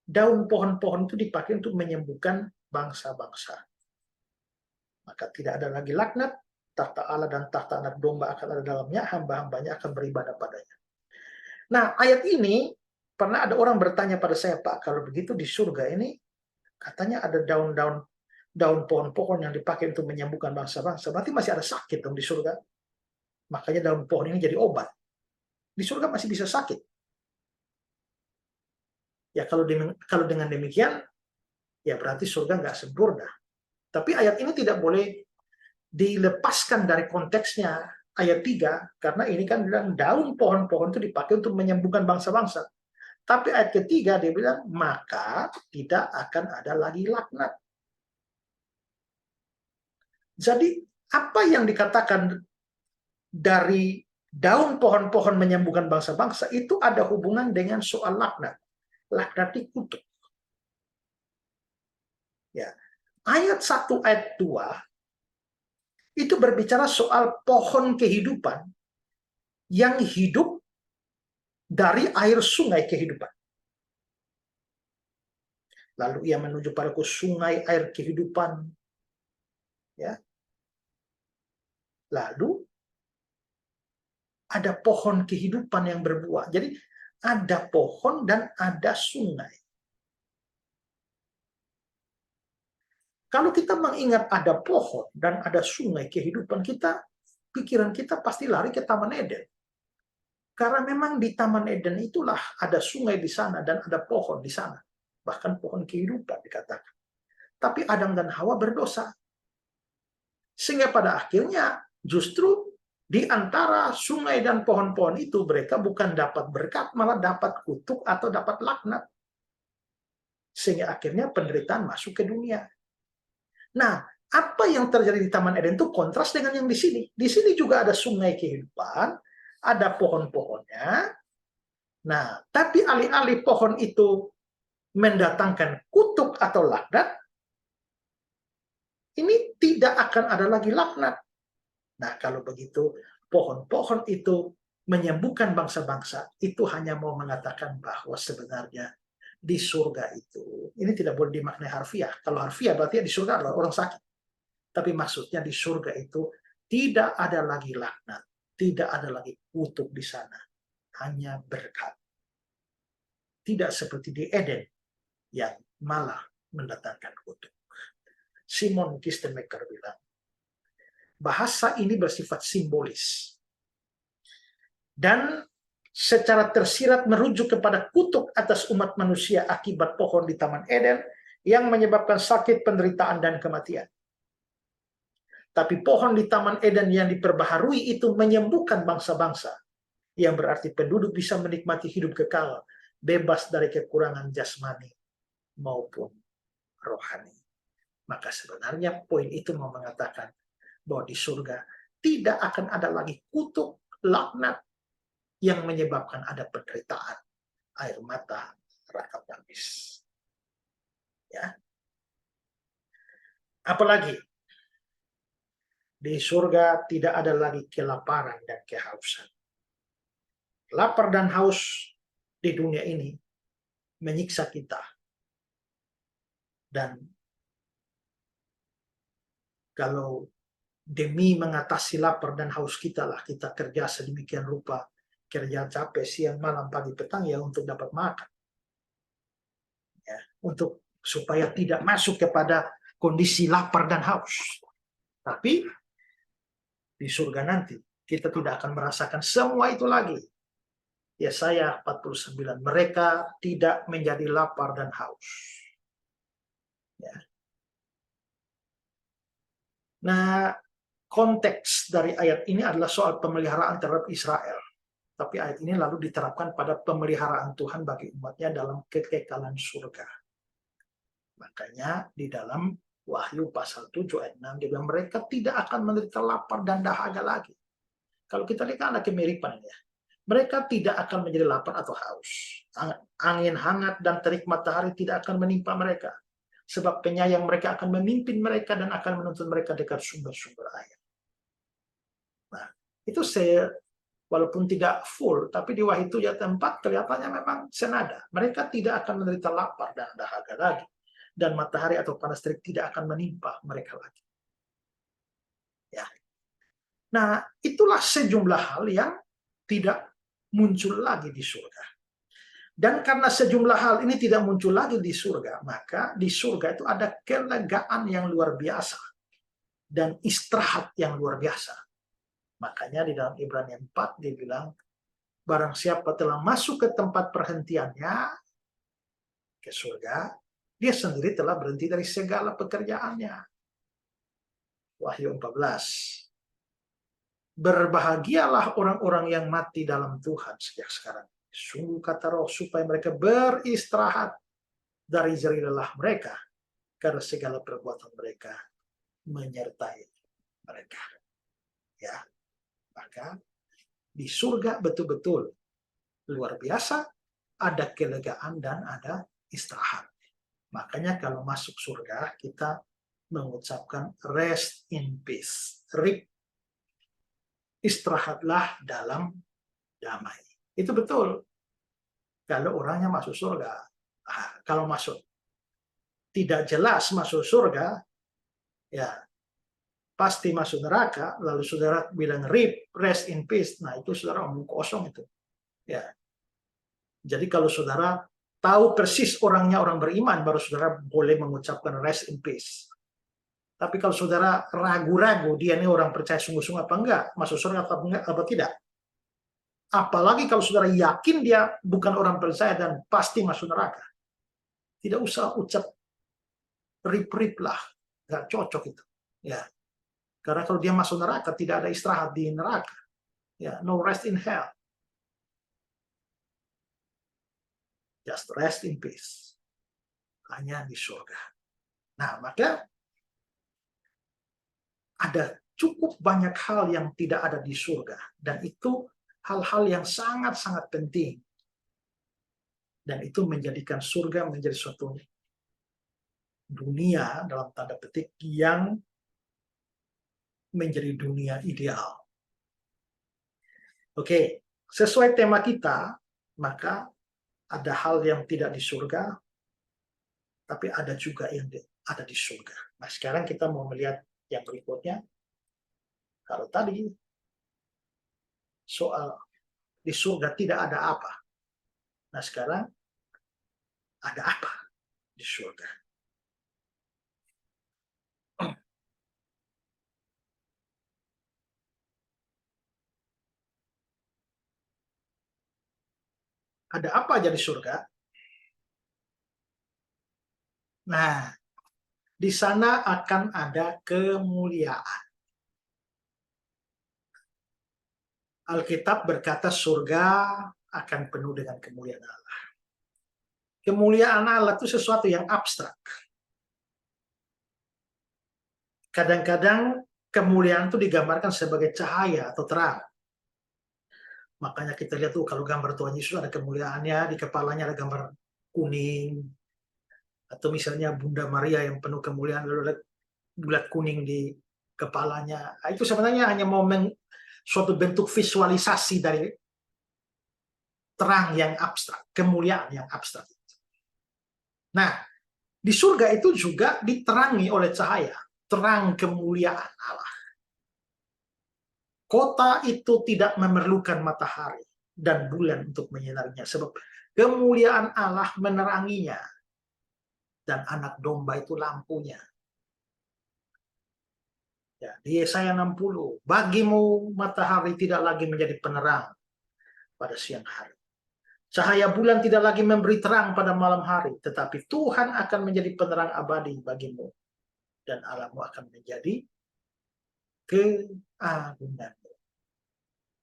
Daun pohon-pohon itu dipakai untuk menyembuhkan bangsa-bangsa. Maka tidak ada lagi laknat, tahta Allah dan tahta anak domba akan ada dalamnya, hamba-hambanya akan beribadah padanya. Nah, ayat ini, pernah ada orang bertanya pada saya, Pak, kalau begitu di surga ini, katanya ada daun pohon-pohon yang dipakai untuk menyembuhkan bangsa-bangsa, berarti masih ada sakit dong di surga. Makanya daun pohon ini jadi obat. Di surga masih bisa sakit. Ya kalau dengan demikian, ya berarti surga nggak sempurna. Tapi ayat ini tidak boleh dilepaskan dari konteksnya ayat 3, karena ini kan bilang daun pohon-pohon itu dipakai untuk menyembuhkan bangsa-bangsa. Tapi ayat ketiga dia bilang, maka tidak akan ada lagi laknat. Jadi apa yang dikatakan dari daun pohon-pohon menyembuhkan bangsa-bangsa itu ada hubungan dengan soal laknat. Laknat dikutuk. Ya. Ayat 1, ayat 2 itu berbicara soal pohon kehidupan yang hidup dari air sungai kehidupan. Lalu ia menuju padaku sungai air kehidupan. Ya. Lalu ada pohon kehidupan yang berbuah. Jadi ada pohon dan ada sungai. Kalau kita mengingat ada pohon dan ada sungai kehidupan, pikiran kita pasti lari ke Taman Eden. Karena memang di Taman Eden itulah ada sungai di sana dan ada pohon di sana. Bahkan pohon kehidupan dikatakan. Tapi Adam dan Hawa berdosa. Sehingga pada akhirnya justru di antara sungai dan pohon-pohon itu mereka bukan dapat berkat, malah dapat kutuk atau dapat laknat. Sehingga akhirnya penderitaan masuk ke dunia. Nah, apa yang terjadi di Taman Eden itu kontras dengan yang di sini. Di sini juga ada sungai kehidupan, ada pohon-pohonnya. Nah, tapi alih-alih pohon itu mendatangkan kutuk atau laknat, ini tidak akan ada lagi laknat. Nah, kalau begitu, pohon-pohon itu menyembuhkan bangsa-bangsa, itu hanya mau mengatakan bahwa sebenarnya di surga itu, ini tidak boleh dimaknai harfiah. Kalau harfiah berarti di surga adalah orang sakit. Tapi maksudnya di surga itu tidak ada lagi laknat, tidak ada lagi kutuk di sana, hanya berkat. Tidak seperti di Eden yang malah mendatangkan kutuk. Simon Kistemaker bilang, bahasa ini bersifat simbolis dan secara tersirat merujuk kepada kutuk atas umat manusia akibat pohon di Taman Eden yang menyebabkan sakit, penderitaan, dan kematian. Tapi pohon di Taman Eden yang diperbaharui itu menyembuhkan bangsa-bangsa yang berarti penduduk bisa menikmati hidup kekal, bebas dari kekurangan jasmani maupun rohani. Maka sebenarnya poin itu mau mengatakan bahwa di surga tidak akan ada lagi kutuk, laknat yang menyebabkan ada penderitaan, air mata, ratap tangis. Ya. Apalagi di surga tidak ada lagi kelaparan dan kehausan. Lapar dan haus di dunia ini menyiksa kita. Dan kalau demi mengatasi lapar dan haus kita lah kita kerja sedemikian rupa, kerja capek siang malam pagi petang ya untuk dapat makan. Ya, untuk supaya tidak masuk kepada kondisi lapar dan haus. Tapi di surga nanti kita tidak akan merasakan semua itu lagi. Yesaya 49, mereka tidak menjadi lapar dan haus. Ya. Nah, konteks dari ayat ini adalah soal pemeliharaan terhadap Israel. Tapi ayat ini lalu diterapkan pada pemeliharaan Tuhan bagi umatnya dalam kekekalan surga. Makanya di dalam Wahyu pasal 7 ayat 6, dia bilang mereka tidak akan menderita lapar dan dahaga lagi. Kalau kita lihat ada kemiripan ya. Mereka tidak akan menjadi lapar atau haus. Angin hangat dan terik matahari tidak akan menimpa mereka. Sebab penyayang mereka akan memimpin mereka dan akan menuntun mereka dekat sumber-sumber air. Nah, itu walaupun tidak full, tapi di Wahyu ayat 4 kelihatannya memang senada. Mereka tidak akan menderita lapar dan dahaga lagi. Dan matahari atau panas terik tidak akan menimpa mereka lagi. Ya. Nah, itulah sejumlah hal yang tidak muncul lagi di surga. Dan karena sejumlah hal ini tidak muncul lagi di surga, maka di surga itu ada kelegaan yang luar biasa dan istirahat yang luar biasa. Makanya di dalam Ibrani 4 dia bilang, barang siapa telah masuk ke tempat perhentiannya, ke surga, dia sendiri telah berhenti dari segala pekerjaannya. Wahyu 14. Berbahagialah orang-orang yang mati dalam Tuhan sejak sekarang. Sungguh kata Roh, supaya mereka beristirahat dari jerih lelah mereka, karena segala perbuatan mereka menyertai mereka. Ya, maka di surga betul-betul luar biasa, ada kelegaan dan ada istirahat. Makanya kalau masuk surga kita mengucapkan rest in peace, istirahatlah dalam damai. Itu betul. Kalau orangnya masuk surga, kalau masuk tidak jelas masuk surga, ya pasti masuk neraka. Lalu saudara bilang rest in peace, nah itu saudara omong kosong itu. Ya, jadi kalau saudara tahu persis orangnya orang beriman, baru saudara boleh mengucapkan rest in peace. Tapi kalau saudara ragu-ragu dia ini orang percaya sungguh-sungguh apa enggak, masuk surga apa tidak, apalagi kalau saudara yakin dia bukan orang percaya dan pasti masuk neraka, tidak usah ucap rip lah, nggak cocok itu. Ya, karena kalau dia masuk neraka tidak ada istirahat di neraka. Ya, no rest in hell, just rest in peace, hanya di surga. Nah, maka ada cukup banyak hal yang tidak ada di surga, dan itu hal-hal yang sangat-sangat penting. Dan itu menjadikan surga menjadi suatu dunia dalam tanda petik yang menjadi dunia ideal. Oke, sesuai tema kita, maka ada hal yang tidak di surga, tapi ada juga yang ada di surga. Nah, sekarang kita mau melihat yang berikutnya. Kalau tadi soal di surga tidak ada apa. Nah, sekarang ada apa di surga? Ada apa aja di surga? Nah, di sana akan ada kemuliaan. Alkitab berkata surga akan penuh dengan kemuliaan Allah. Kemuliaan Allah itu sesuatu yang abstrak. Kadang-kadang kemuliaan itu digambarkan sebagai cahaya atau terang. Makanya kita lihat tuh kalau gambar Tuhan Yesus ada kemuliaannya, di kepalanya ada gambar kuning. Atau misalnya Bunda Maria yang penuh kemuliaan lalu ada bulat kuning di kepalanya. Nah, itu sebenarnya hanya suatu bentuk visualisasi dari terang yang abstrak, kemuliaan yang abstrak. Nah, di surga itu juga diterangi oleh cahaya, terang kemuliaan Allah. Kota itu tidak memerlukan matahari dan bulan untuk menyinarinya, sebab kemuliaan Allah meneranginya, dan anak domba itu lampunya. Ya, di Yesaya 60, bagimu matahari tidak lagi menjadi penerang pada siang hari. Cahaya bulan tidak lagi memberi terang pada malam hari, tetapi Tuhan akan menjadi penerang abadi bagimu, dan Allahmu akan menjadi keagunganmu.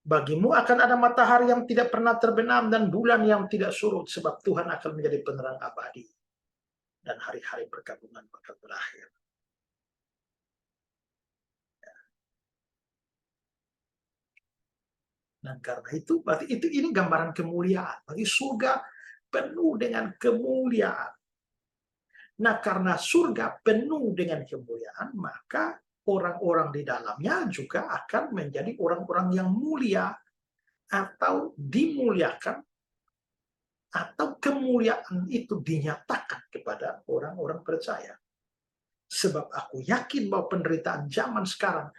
Bagimu akan ada matahari yang tidak pernah terbenam dan bulan yang tidak surut, sebab Tuhan akan menjadi penerang abadi, dan hari-hari perkabungan bakal berakhir. Dan karena itu, berarti ini gambaran kemuliaan. Bagi surga penuh dengan kemuliaan. Nah, karena surga penuh dengan kemuliaan, maka orang-orang di dalamnya juga akan menjadi orang-orang yang mulia atau dimuliakan, atau kemuliaan itu dinyatakan kepada orang-orang percaya. Sebab aku yakin bahwa penderitaan zaman sekarang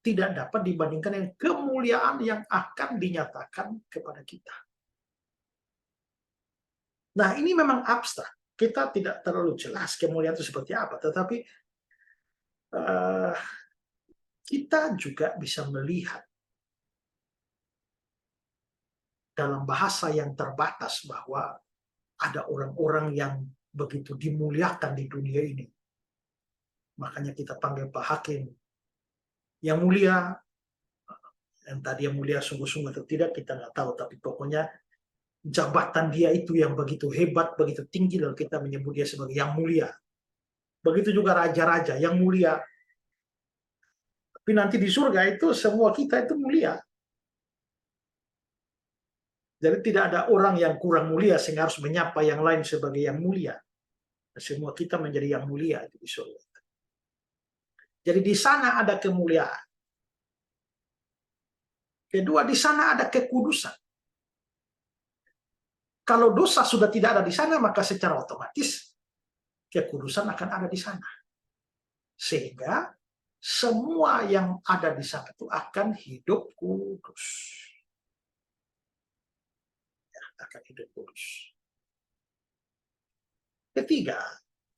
tidak dapat dibandingkan dengan kemuliaan yang akan dinyatakan kepada kita. Nah, ini memang abstrak. Kita tidak terlalu jelas kemuliaan itu seperti apa, tetapi kita juga bisa melihat dalam bahasa yang terbatas bahwa ada orang-orang yang begitu dimuliakan di dunia ini. Makanya kita panggil Pak Hakim yang mulia, yang tadi yang mulia sungguh-sungguh atau tidak kita nggak tahu, tapi pokoknya jabatan dia itu yang begitu hebat, begitu tinggi, lalu kita menyebut dia sebagai yang mulia. Begitu juga raja-raja yang mulia. Tapi nanti di surga itu semua kita itu mulia. Jadi tidak ada orang yang kurang mulia sehingga harus menyapa yang lain sebagai yang mulia. Semua kita menjadi yang mulia itu di surga. Jadi di sana ada kemuliaan. Kedua, di sana ada kekudusan. Kalau dosa sudah tidak ada di sana, maka secara otomatis kekudusan akan ada di sana. Sehingga semua yang ada di sana itu akan hidup kudus. Ya, akan hidup kudus. Ketiga,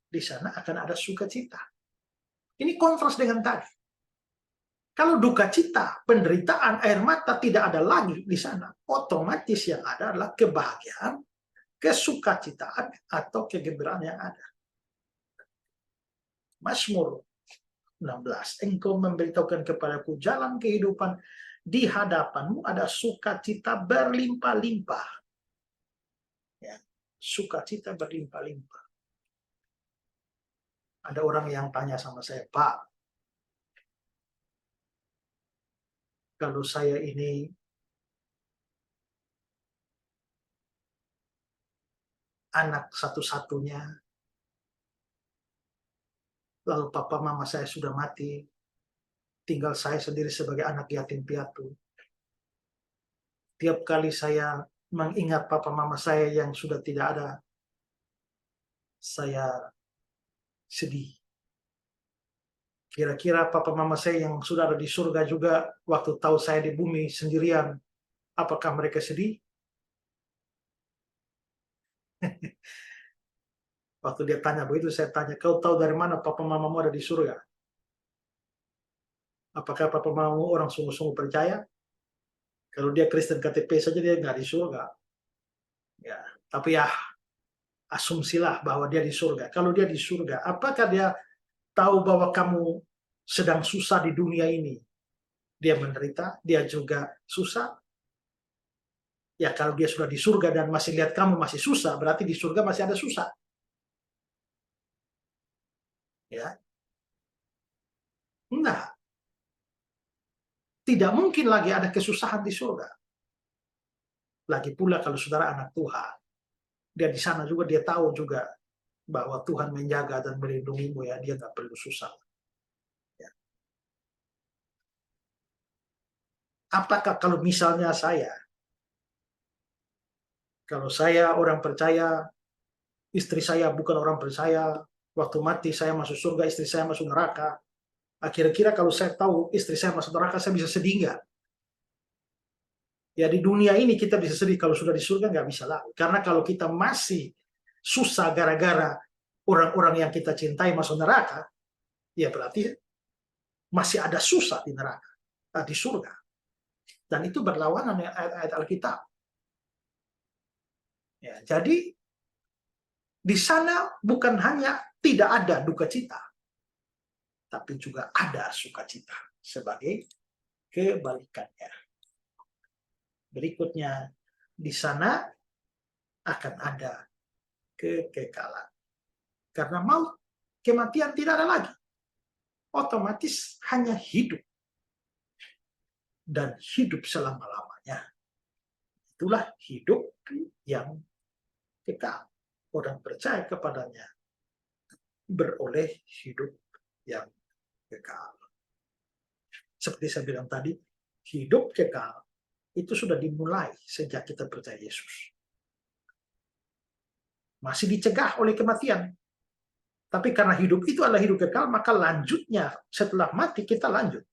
di sana akan ada sukacita. Ini kontras dengan tadi. Kalau duka cita, penderitaan, air mata tidak ada lagi di sana, otomatis yang ada adalah kebahagiaan, kesukacitaan, atau kegembiraan yang ada. Mazmur 16, engkau memberitahukan kepadaku jalan kehidupan, di hadapanmu ada sukacita berlimpah-limpah. Ya, sukacita berlimpah-limpah. Ada orang yang tanya sama saya, Pak, kalau saya ini anak satu-satunya, lalu papa mama saya sudah mati, tinggal saya sendiri sebagai anak yatim piatu. Tiap kali saya mengingat papa mama saya yang sudah tidak ada, saya sedih. Kira-kira papa mama saya yang sudah ada di surga juga, waktu tahu saya di bumi sendirian, apakah mereka sedih? Waktu dia tanya begitu, saya tanya, kau tahu dari mana papa mamamu ada di surga? Apakah papa mamamu orang sungguh-sungguh percaya? Kalau dia Kristen KTP saja dia nggak di surga. Ya, tapi ya asumsilah bahwa dia di surga. Kalau dia di surga, apakah dia tahu bahwa kamu sedang susah di dunia ini? Dia menderita, dia juga susah. Ya kalau dia sudah di surga dan masih lihat kamu masih susah, berarti di surga masih ada susah. Ya, enggak. Tidak mungkin lagi ada kesusahan di surga. Lagi pula kalau saudara anak Tuhan, dia di sana juga dia tahu juga bahwa Tuhan menjaga dan melindungimu ya, dia nggak perlu susah. Ya. Apakah kalau misalnya kalau saya orang percaya, istri saya bukan orang percaya, waktu mati saya masuk surga, istri saya masuk neraka. Kira-kira kalau saya tahu istri saya masuk neraka, saya bisa sedih nggak? Ya di dunia ini kita bisa sedih, kalau sudah di surga nggak bisa lah. Karena kalau kita masih susah gara-gara orang-orang yang kita cintai masuk neraka, ya berarti masih ada susah di neraka, di surga. Dan itu berlawanan dengan ayat-ayat Alkitab. Ya, jadi di sana bukan hanya tidak ada duka cita, tapi juga ada sukacita sebagai kebalikannya. Berikutnya, di sana akan ada kekekalan. Karena maut, kematian tidak ada lagi. Otomatis hanya hidup. Dan hidup selama-lamanya. Itulah hidup yang kekal. Orang percaya kepadanya beroleh hidup yang kekal. Seperti saya bilang tadi, hidup kekal itu sudah dimulai sejak kita percaya Yesus. Masih dicegah oleh kematian. Tapi karena hidup itu adalah hidup kekal, maka lanjutnya setelah mati kita lanjut.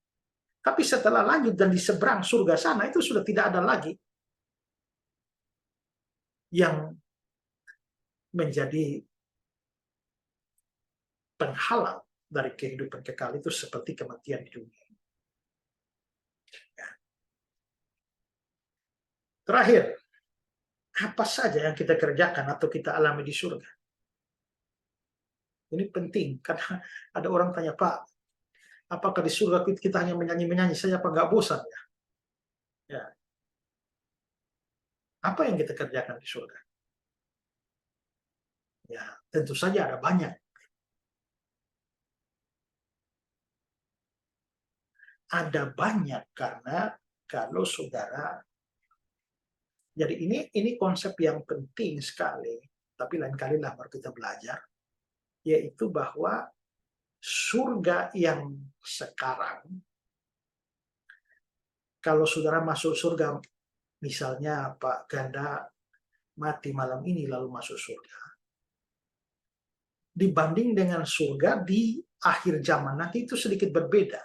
Tapi setelah lanjut dan di seberang surga sana itu sudah tidak ada lagi yang menjadi penghalang dari kehidupan kekal itu seperti kematian di dunia. Ya. Terakhir, apa saja yang kita kerjakan atau kita alami di surga? Ini penting, karena ada orang tanya, Pak, apakah di surga kita hanya menyanyi-menyanyi saja, apa nggak bosan ya? Ya. Apa yang kita kerjakan di surga? Ya, tentu saja ada banyak. Ada banyak karena kalau saudara, jadi ini konsep yang penting sekali, tapi lain kali lah baru kita belajar, yaitu bahwa surga yang sekarang, kalau saudara masuk surga, misalnya Pak Ganda mati malam ini lalu masuk surga, dibanding dengan surga di akhir zaman nanti itu sedikit berbeda.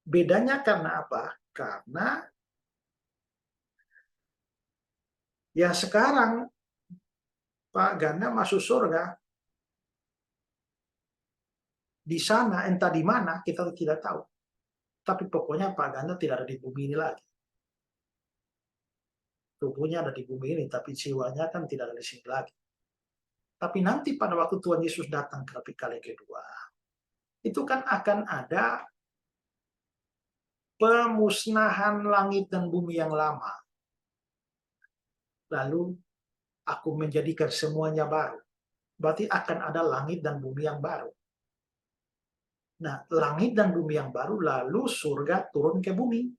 Bedanya karena apa? Karena ya sekarang Pak Ganda masuk surga, di sana entah di mana kita tidak tahu. Tapi pokoknya Pak Ganda tidak ada di bumi ini lagi. Tubuhnya ada di bumi ini, tapi jiwanya kan tidak ada di sini lagi. Tapi nanti pada waktu Tuhan Yesus datang kali kedua, itu kan akan ada pemusnahan langit dan bumi yang lama. Lalu aku menjadikan semuanya baru. Berarti akan ada langit dan bumi yang baru. Nah, langit dan bumi yang baru, lalu surga turun ke bumi.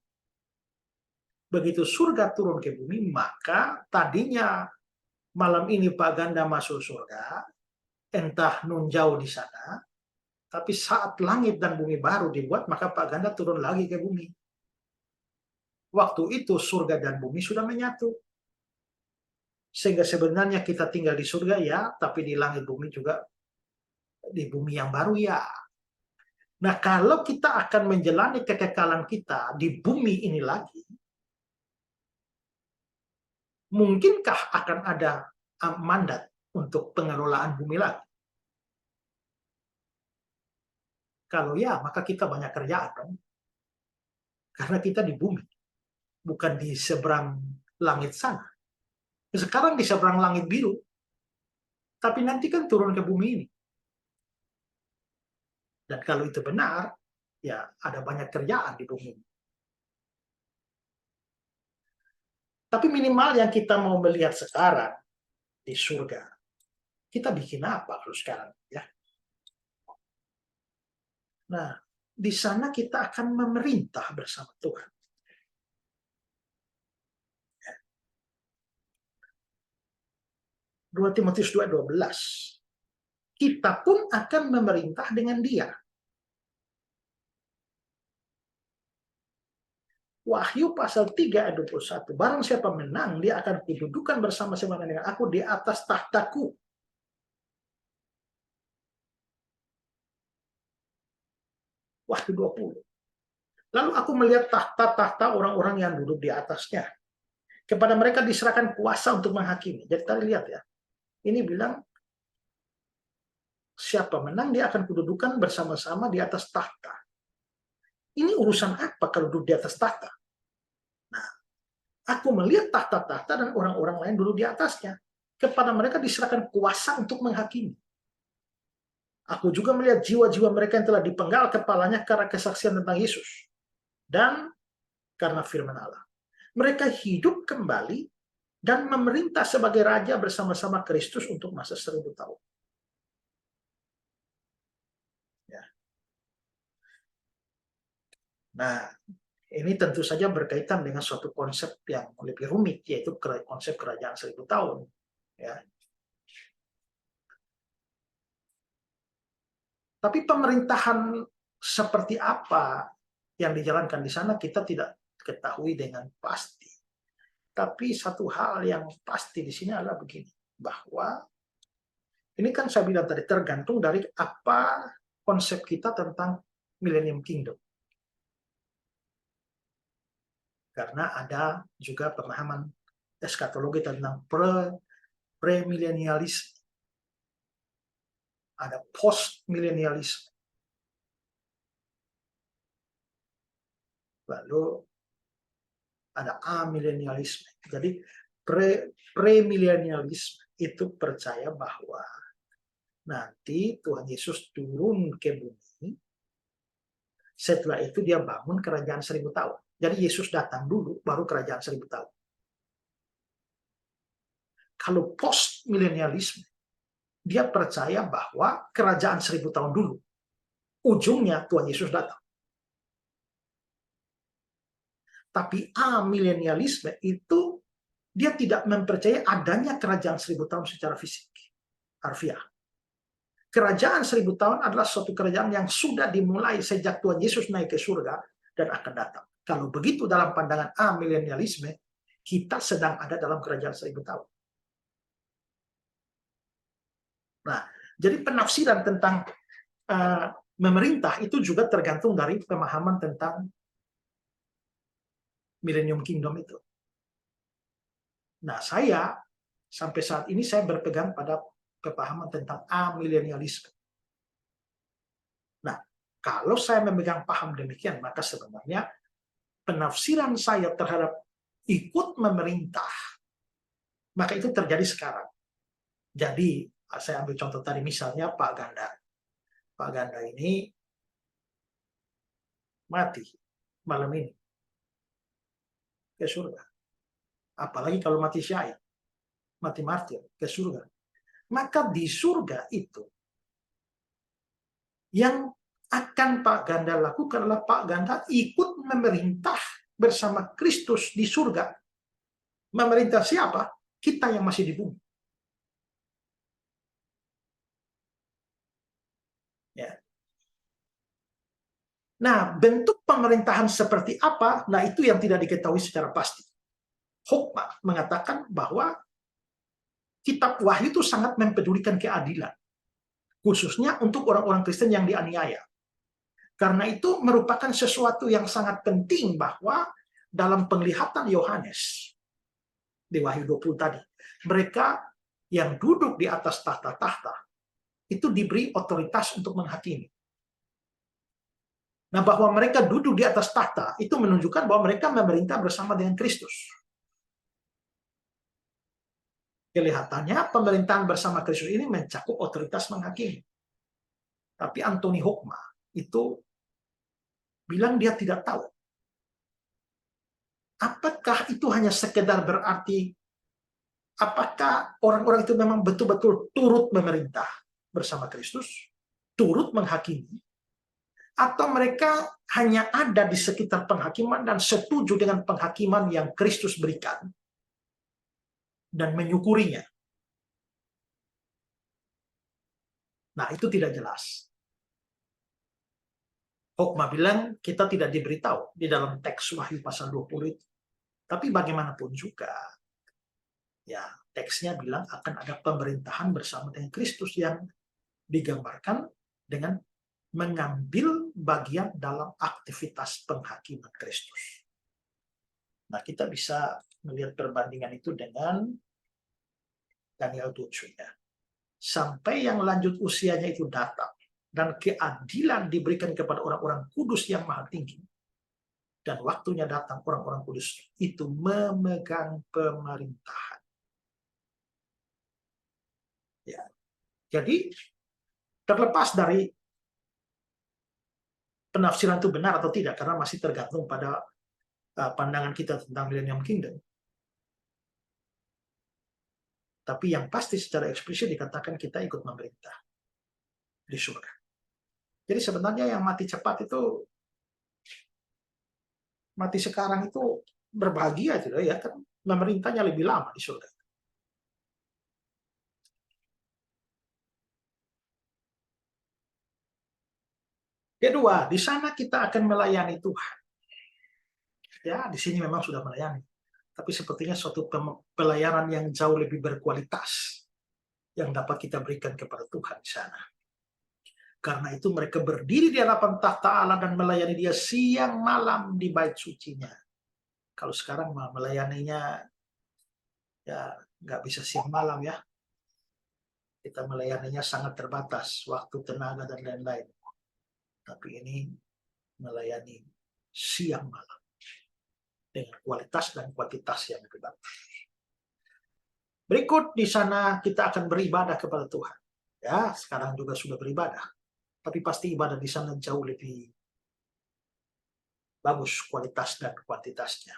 Begitu surga turun ke bumi, maka tadinya malam ini Pak Ganda masuk surga, entah nun jauh di sana, tapi saat langit dan bumi baru dibuat, maka Pak Ganda turun lagi ke bumi. Waktu itu surga dan bumi sudah menyatu. Sehingga sebenarnya kita tinggal di surga ya, tapi di langit bumi juga, di bumi yang baru ya. Nah, kalau kita akan menjalani kekekalan kita di bumi ini lagi, mungkinkah akan ada mandat untuk pengelolaan bumi lagi? Kalau ya, maka kita banyak kerjaan dong. Karena kita di bumi, bukan di seberang langit sana. Sekarang di seberang langit biru, tapi nanti kan turun ke bumi ini. Dan kalau itu benar, ya ada banyak kerjaan di bumi. Tapi minimal yang kita mau melihat sekarang di surga, kita bikin apa kalau sekarang? Ya. Nah, di sana kita akan memerintah bersama Tuhan. 2 Timotius 2:12. Kita pun akan memerintah dengan dia. Wahyu pasal 3 ayat 21. Barang siapa menang, dia akan kududukan bersama-sama dengan aku di atas tahtaku. Wahyu 20. Lalu aku melihat tahta-tahta orang-orang yang duduk di atasnya. Kepada mereka diserahkan kuasa untuk menghakimi. Jadi tadi lihat ya. Ini bilang, siapa menang, dia akan kududukan bersama-sama di atas tahta. Ini urusan apa kalau duduk di atas tahta? Nah, aku melihat tahta-tahta dan orang-orang lain duduk di atasnya. Kepada mereka diserahkan kuasa untuk menghakimi. Aku juga melihat jiwa-jiwa mereka yang telah dipenggal kepalanya karena kesaksian tentang Yesus. Dan karena firman Allah. Mereka hidup kembali dan memerintah sebagai raja bersama-sama Kristus untuk masa 1000 tahun. Ya. Nah, ini tentu saja berkaitan dengan suatu konsep yang lebih rumit, yaitu konsep kerajaan 1000 tahun. Ya. Tapi pemerintahan seperti apa yang dijalankan di sana kita tidak ketahui dengan pasti. Tapi satu hal yang pasti di sini adalah begini, bahwa ini kan saya bilang tadi tergantung dari apa konsep kita tentang Millennium Kingdom. Karena ada juga pemahaman eskatologi tentang premilenialisme, ada postmilenialisme, lalu ada amilenialisme. Jadi premilenialisme itu percaya bahwa nanti Tuhan Yesus turun ke bumi, setelah itu dia bangun kerajaan 1000 tahun. Jadi Yesus datang dulu, baru kerajaan 1000 tahun. Kalau postmilenialisme, dia percaya bahwa kerajaan 1000 tahun dulu, ujungnya Tuhan Yesus datang. Tapi amilenialisme itu dia tidak mempercayai adanya kerajaan 1000 tahun secara fisik, harfiah. Kerajaan 1000 tahun adalah suatu kerajaan yang sudah dimulai sejak Tuhan Yesus naik ke surga dan akan datang. Kalau begitu dalam pandangan amilenialisme, kita sedang ada dalam kerajaan 1000 tahun. Nah, jadi penafsiran tentang memerintah itu juga tergantung dari pemahaman tentang Millennium Kingdom itu. Nah, saya sampai saat ini saya berpegang pada pemahaman tentang amilenialisme. Nah, kalau saya memegang paham demikian, maka sebenarnya penafsiran saya terhadap ikut memerintah, maka itu terjadi sekarang. Jadi, saya ambil contoh tadi misalnya Pak Ganda. Pak Ganda ini mati malam ini ke surga. Apalagi kalau mati syahid, mati martir ke surga. Maka di surga itu yang akan Pak Ganda lakukan adalah Pak Ganda ikut memerintah bersama Kristus di surga. Memerintah siapa? Kita yang masih di bumi. Ya. Nah, bentuk pemerintahan seperti apa? Nah, itu yang tidak diketahui secara pasti. Hokmah mengatakan bahwa kitab Wahyu itu sangat mempedulikan keadilan, khususnya untuk orang-orang Kristen yang dianiaya. Karena itu merupakan sesuatu yang sangat penting bahwa dalam penglihatan Yohanes di Wahyu 20 tadi, mereka yang duduk di atas tahta-tahta itu diberi otoritas untuk menghakimi. Nah, bahwa mereka duduk di atas tahta itu menunjukkan bahwa mereka memerintah bersama dengan Kristus. Kelihatannya pemerintahan bersama Kristus ini mencakup otoritas menghakimi. Tapi Anthony Hokmah itu bilang dia tidak tahu. apakah itu hanya sekedar berarti, apakah orang-orang itu memang betul-betul turut memerintah bersama Kristus, turut menghakimi, atau mereka hanya ada di sekitar penghakiman dan setuju dengan penghakiman yang Kristus berikan dan menyukurinya? Nah, itu tidak jelas. Hokma bilang kita tidak diberitahu di dalam teks Wahyu pasal 20 itu. Tapi bagaimanapun juga, ya teksnya bilang akan ada pemerintahan bersama dengan Kristus yang digambarkan dengan mengambil bagian dalam aktivitas penghakiman Kristus. Nah, kita bisa melihat perbandingan itu dengan Daniel 7 ya. Sampai yang lanjut usianya itu datang dan keadilan diberikan kepada orang-orang kudus yang maha tinggi, dan waktunya datang orang-orang kudus itu memegang pemerintahan. Ya. Jadi terlepas dari penafsiran itu benar atau tidak, karena masih tergantung pada pandangan kita tentang Millennium Kingdom. Tapi yang pasti secara eksplisit dikatakan kita ikut memerintah di surga. Jadi sebenarnya yang mati cepat itu, mati sekarang itu berbahagia gitu ya, kan memerintahnya lebih lama di surga. Kedua, di sana kita akan melayani Tuhan. Ya, di sini memang sudah melayani. Tapi sepertinya suatu pelayanan yang jauh lebih berkualitas yang dapat kita berikan kepada Tuhan di sana. Karena itu mereka berdiri di hadapan tahta Allah dan melayani Dia siang malam di bait sucinya. Kalau sekarang melayaninya ya nggak bisa siang malam ya. Kita melayaninya sangat terbatas, waktu, tenaga, dan lain-lain. Tapi ini melayani siang malam dengan kualitas dan kuantitas yang lebih bagus. Berikut di sana kita akan beribadah kepada Tuhan. Ya, sekarang juga sudah beribadah. Tapi pasti ibadah di sana jauh lebih bagus kualitas dan kuantitasnya.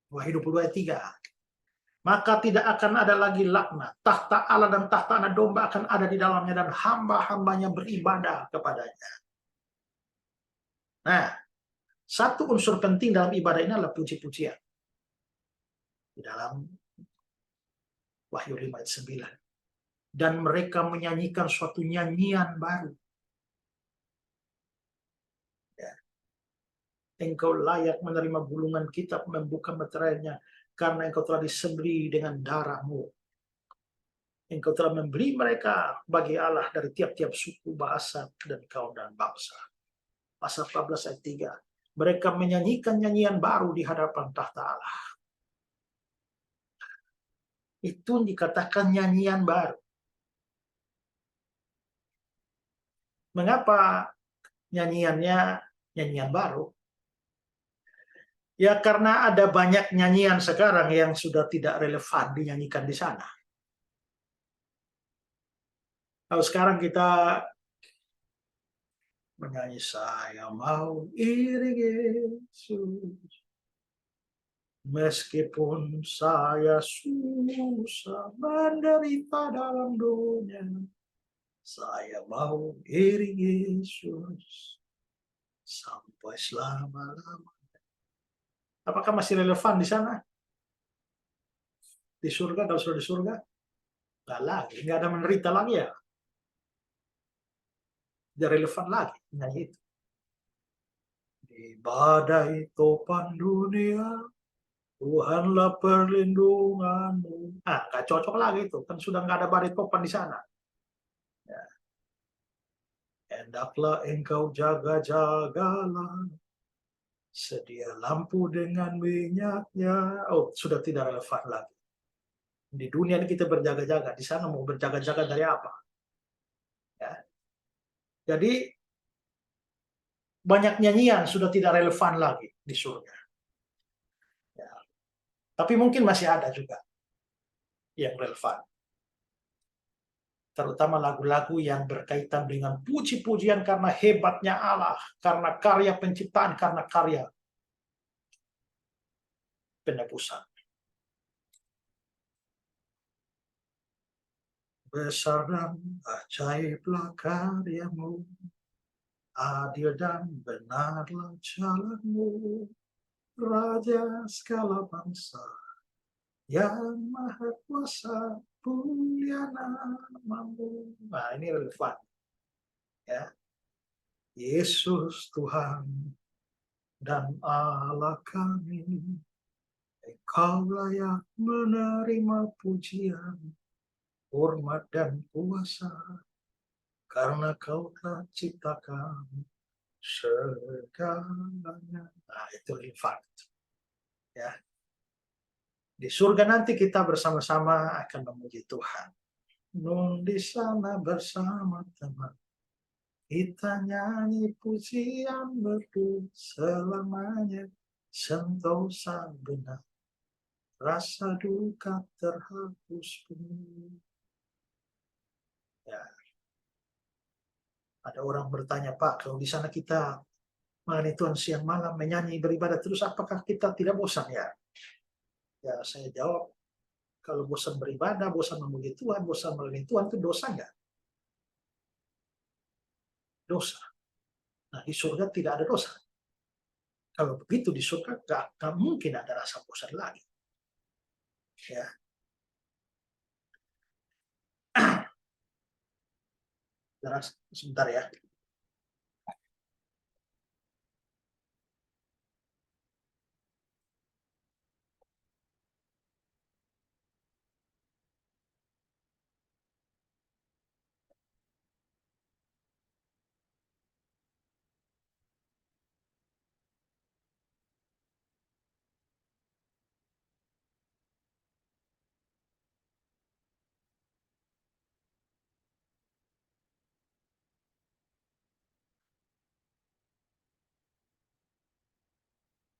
Wahyu 22 ayat 3. Maka tidak akan ada lagi laknat. Tahta Allah dan tahta Anak Domba akan ada di dalamnya dan hamba-hambanya beribadah kepadanya. Nah, satu unsur penting dalam ibadah ini adalah puji-pujian. Di dalam Wahyu 5 ayat 9. Dan mereka menyanyikan suatu nyanyian baru. Ya. Engkau layak menerima gulungan kitab, membuka meterainya, karena engkau telah disembelih dengan darahmu. Engkau telah membeli mereka bagi Allah dari tiap-tiap suku, bahasa, dan kaum dan bangsa. Pasal 14 ayat 3. Mereka menyanyikan nyanyian baru di hadapan tahta Allah. Itu dikatakan nyanyian baru. Mengapa nyanyiannya nyanyian baru? Ya karena ada banyak nyanyian sekarang yang sudah tidak relevan dinyanyikan di sana. Kalau sekarang kita menyanyi saya mau iring Yesus, meskipun saya susah menderita dalam dunia, saya mau iring Yesus sampai selama-lamanya. Apakah masih relevan di sana? Di surga, kalau sudah di surga? Nggak lagi, nggak ada menderita lagi ya. Tidak relevan lagi nyanyi itu. Di badai topan dunia, Tuhanlah perlindunganmu. Ah, nggak cocok lagi itu, kan sudah nggak ada badai topan di sana. Ya. Hendaklah engkau jaga-jagalah, sedia lampu dengan minyaknya. Oh, sudah tidak relevan lagi. Di dunia ini kita berjaga-jaga, di sana mau berjaga-jaga dari apa? Ya. Jadi banyak nyanyian sudah tidak relevan lagi di surga. Ya. Tapi mungkin masih ada juga yang relevan. Terutama lagu-lagu yang berkaitan dengan puji-pujian karena hebatnya Allah, karena karya penciptaan, karena karya penebusan. Besar dan ajaiblah karyamu, adil dan benarlah jalanmu, Raja segala bangsa, yang maha kuasa, mulia namamu. Nah, ini relevan. Ya. Yesus Tuhan dan Allah kami, Engkau layak menerima pujian, hormat dan kuasa, karena Kau telah ciptakan segalanya. Nah, itu relevan. Ya. Di surga nanti kita bersama-sama akan memuji Tuhan. Nun di sana bersama teman, kita nyanyi pujian merdu selamanya, sentosa benar, rasa duka terhapus penuh. Ya. Ada orang bertanya, Pak, kalau di sana kita melayani Tuhan siang malam menyanyi beribadah terus, apakah kita tidak bosan ya? Ya, saya jawab, kalau bosan beribadah, bosan memuji Tuhan, bosan melayani Tuhan, itu dosa nggak? Dosa. Nah, di surga tidak ada dosa. Kalau begitu di surga nggak mungkin ada rasa bosan lagi. Ya. Sebentar ya.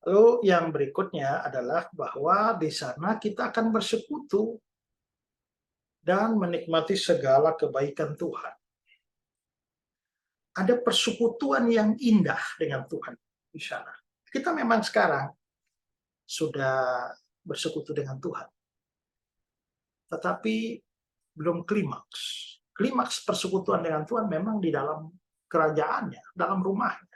Lalu yang berikutnya adalah bahwa di sana kita akan bersekutu dan menikmati segala kebaikan Tuhan. Ada persekutuan yang indah dengan Tuhan di sana. Kita memang sekarang sudah bersekutu dengan Tuhan, tetapi belum klimaks. Klimaks persekutuan dengan Tuhan memang di dalam kerajaannya, dalam rumahnya.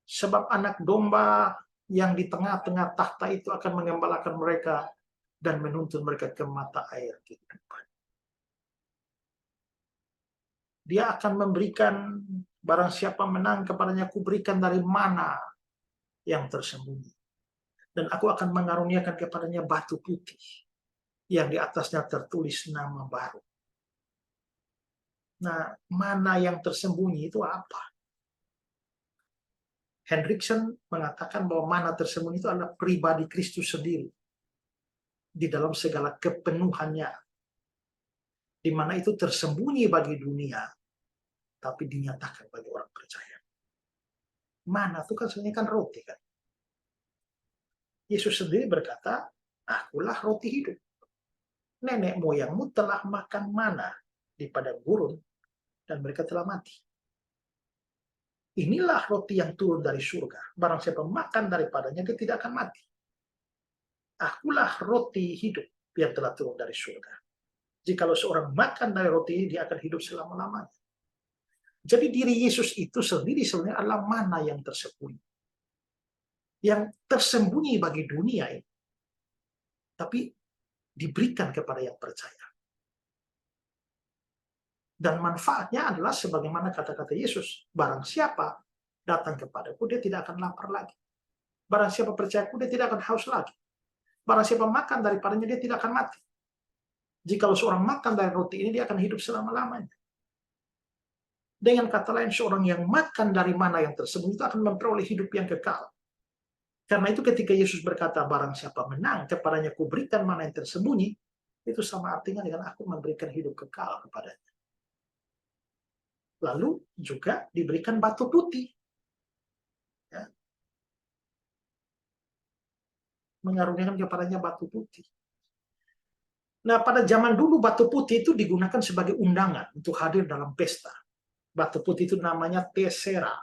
Sebab anak domba yang di tengah-tengah tahta itu akan mengembalakan mereka dan menuntun mereka ke mata air kehidupan. Dia akan memberikan, barang siapa menang kepadanya, kuberikan dari mana yang tersembunyi. Dan aku akan mengaruniakan kepadanya batu putih yang di atasnya tertulis nama baru. Nah, mana yang tersembunyi itu apa? Hendriksen mengatakan bahwa mana tersembunyi itu adalah pribadi Kristus sendiri di dalam segala kepenuhannya, di mana itu tersembunyi bagi dunia, tapi dinyatakan bagi orang percaya. Mana itu kan sebenarnya kan roti kan. Yesus sendiri berkata, akulah roti hidup. Nenek moyangmu telah makan mana di padang gurun dan mereka telah mati. Inilah roti yang turun dari surga. Barang siapa makan daripadanya, dia tidak akan mati. Akulah roti hidup yang telah turun dari surga. Jikalau seorang makan dari roti ini, dia akan hidup selama-lamanya. Jadi diri Yesus itu sendiri sebenarnya adalah mana yang tersembunyi. Yang tersembunyi bagi dunia ini. Tapi diberikan kepada yang percaya. Dan manfaatnya adalah sebagaimana kata-kata Yesus, barang siapa datang kepadaku, dia tidak akan lapar lagi. Barang siapa percayaku, dia tidak akan haus lagi. Barang siapa makan daripadanya, dia tidak akan mati. Jikalau seorang makan dari roti ini, dia akan hidup selama-lamanya. Dengan kata lain, seorang yang makan dari mana yang tersembunyi itu akan memperoleh hidup yang kekal. Karena itu ketika Yesus berkata, barang siapa menang, kepadanya kuberikan mana yang tersembunyi, itu sama artinya dengan aku memberikan hidup kekal kepadanya. Lalu juga diberikan batu putih. Ya. Mengaruniakan kepadanya batu putih. Nah, pada zaman dulu batu putih itu digunakan sebagai undangan untuk hadir dalam pesta. Batu putih itu namanya tesera.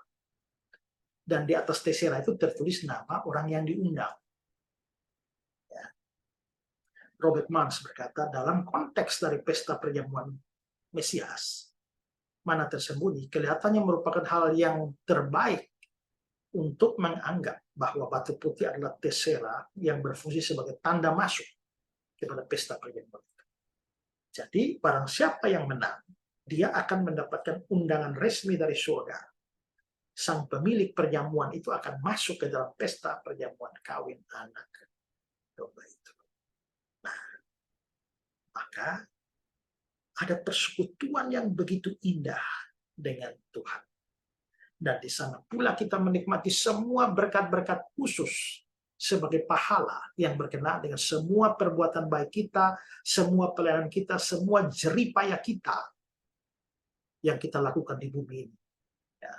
Dan di atas tesera itu tertulis nama orang yang diundang. Robert Mans berkata, dalam konteks dari pesta perjamuan Mesias, mana tersembunyi, kelihatannya merupakan hal yang terbaik untuk menganggap bahwa batu putih adalah tesera yang berfungsi sebagai tanda masuk kepada pesta perjamuan. Jadi, barang siapa yang menang, dia akan mendapatkan undangan resmi dari surga. Sang pemilik perjamuan itu akan masuk ke dalam pesta perjamuan kawin anak domba itu. Nah, maka ada persekutuan yang begitu indah dengan Tuhan. Dan di sana pula kita menikmati semua berkat-berkat khusus sebagai pahala yang berkenaan dengan semua perbuatan baik kita, semua pelayanan kita, semua jeripaya kita yang kita lakukan di bumi ini. Ya,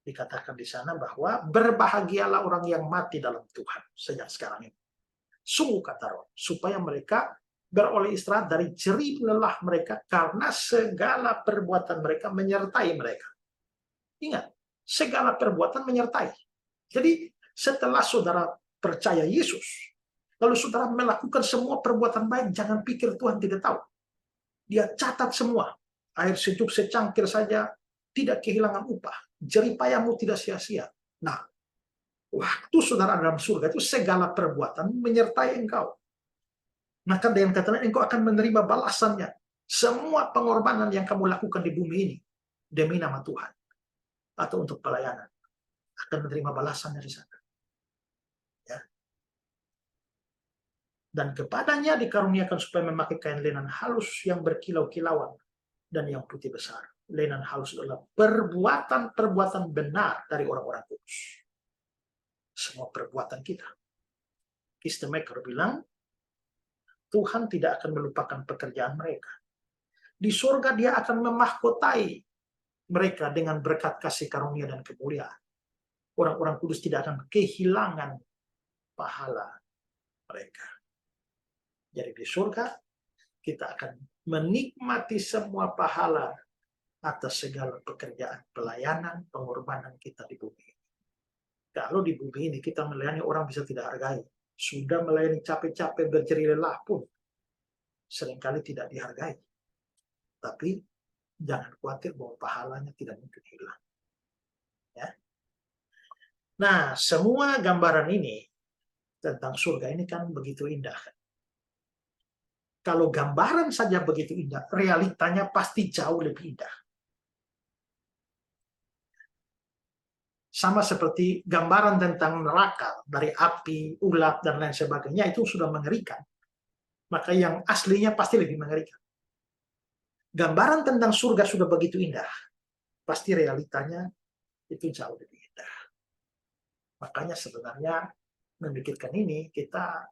dikatakan di sana bahwa berbahagialah orang yang mati dalam Tuhan sejak sekarang ini. Sungguh kata Roh, supaya mereka beroleh istirahat dari jerih lelah mereka karena segala perbuatan mereka menyertai mereka. Ingat, segala perbuatan menyertai. Jadi setelah saudara percaya Yesus, lalu saudara melakukan semua perbuatan baik, jangan pikir Tuhan tidak tahu. Dia catat semua. Air sejuk secangkir saja tidak kehilangan upah. Jeripayamu tidak sia-sia. Nah, waktu saudara dalam surga itu segala perbuatan menyertai engkau. Maka dengan kata engkau akan menerima balasannya. Semua pengorbanan yang kamu lakukan di bumi ini demi nama Tuhan atau untuk pelayanan akan menerima balasannya di sana. Ya. Dan kepadanya dikaruniakan supaya memakai kain lenan halus yang berkilau-kilauan dan yang putih besar. Lenan halus adalah perbuatan-perbuatan benar dari orang-orang kudus. Semua perbuatan kita. Kistemaker bilang, Tuhan tidak akan melupakan pekerjaan mereka. Di surga dia akan memahkotai mereka dengan berkat kasih karunia dan kemuliaan. Orang-orang kudus tidak akan kehilangan pahala mereka. Jadi di surga kita akan menikmati semua pahala atas segala pekerjaan, pelayanan, pengorbanan kita di bumi. Kalau di bumi ini kita melayani orang bisa tidak hargai. Sudah melayani capek-capek berjerih lelah pun seringkali tidak dihargai. Tapi jangan khawatir bahwa pahalanya tidak mungkin hilang. Ya. Nah, semua gambaran ini tentang surga ini kan begitu indah. Kalau gambaran saja begitu indah, realitanya pasti jauh lebih indah. Sama seperti gambaran tentang neraka dari api, ulat, dan lain sebagainya, itu sudah mengerikan. Maka yang aslinya pasti lebih mengerikan. Gambaran tentang surga sudah begitu indah, pasti realitanya itu jauh lebih indah. Makanya sebenarnya memikirkan ini, kita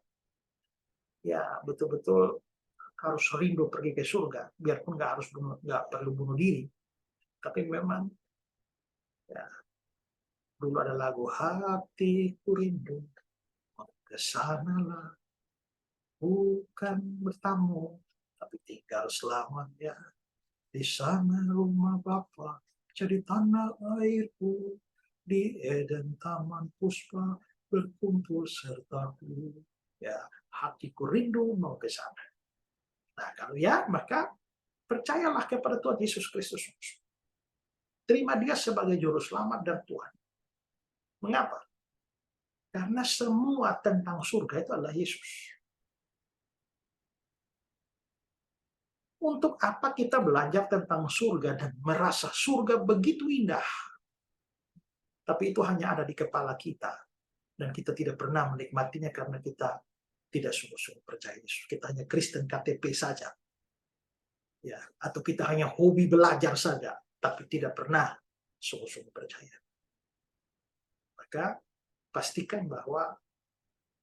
ya betul-betul harus rindu pergi ke surga, biarpun nggak perlu bunuh diri. Tapi memang ya, dulu ada lagu hatiku rindu ke sanalah, bukan bertamu tapi tinggal selamanya di sana rumah Bapa, jadi tanah airku di Eden taman puspa berkumpul sertaku. Ya, hatiku rindu mau ke sana. Nah, kalau ya, maka percayalah kepada Tuhan Yesus Kristus. Terima dia sebagai juru selamat dan Tuhan. Mengapa? Karena semua tentang surga itu adalah Yesus. Untuk apa kita belajar tentang surga dan merasa surga begitu indah? Tapi itu hanya ada di kepala kita. Dan kita tidak pernah menikmatinya karena kita tidak sungguh-sungguh percaya Yesus. Kita hanya Kristen KTP saja. Ya, atau kita hanya hobi belajar saja, tapi tidak pernah sungguh-sungguh percaya. Maka pastikan bahwa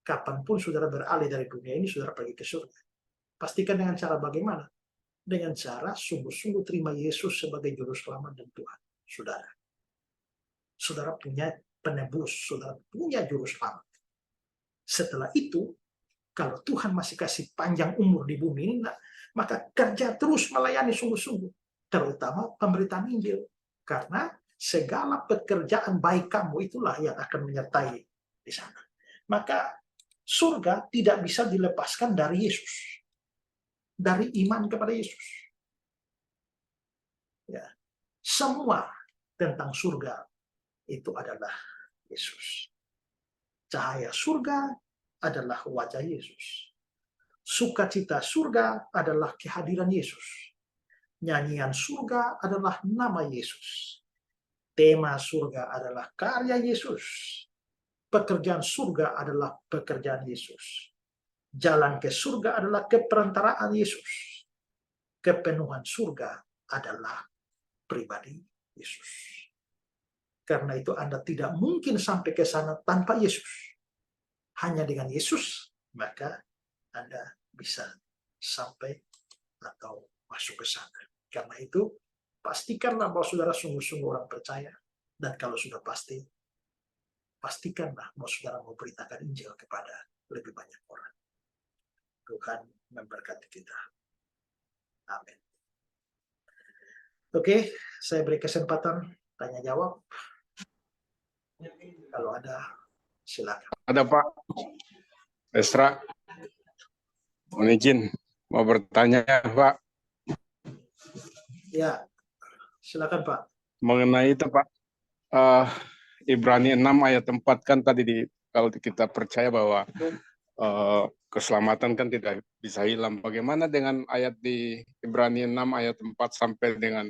kapanpun saudara beralih dari dunia ini, saudara pergi ke surga. Pastikan dengan cara bagaimana? Dengan cara sungguh-sungguh terima Yesus sebagai juru selamat dan Tuhan. Saudara. Saudara punya penebus, saudara punya juru selamat. Setelah itu, kalau Tuhan masih kasih panjang umur di bumi ini, maka kerja terus melayani sungguh-sungguh. Terutama pemberitaan Injil. Karena segala pekerjaan baik kamu itulah yang akan menyertai di sana. Maka surga tidak bisa dilepaskan dari Yesus, dari iman kepada Yesus. Ya, semua tentang surga itu adalah Yesus. Cahaya surga adalah wajah Yesus. Sukacita surga adalah kehadiran Yesus. Nyanyian surga adalah nama Yesus. Tema surga adalah karya Yesus. Pekerjaan surga adalah pekerjaan Yesus. Jalan ke surga adalah keperantaraan Yesus. Kepenuhan surga adalah pribadi Yesus. Karena itu Anda tidak mungkin sampai ke sana tanpa Yesus. Hanya dengan Yesus, maka Anda bisa sampai atau masuk ke sana. Karena itu, pastikanlah bahwa saudara sungguh-sungguh orang percaya. Dan kalau sudah pasti, pastikanlah bahwa saudara mau beritakan Injil kepada lebih banyak orang. Tuhan memberkati kita. Amin. Oke, saya beri kesempatan tanya jawab. Kalau ada, silakan. Ada Pak Esra, mohon izin mau bertanya Pak. Ya, silakan Pak. Mengenai itu Pak, Ibrani 6 ayat 4 kan tadi kalau kita percaya bahwa keselamatan kan tidak bisa hilang. Bagaimana dengan ayat di Ibrani 6 ayat 4 sampai dengan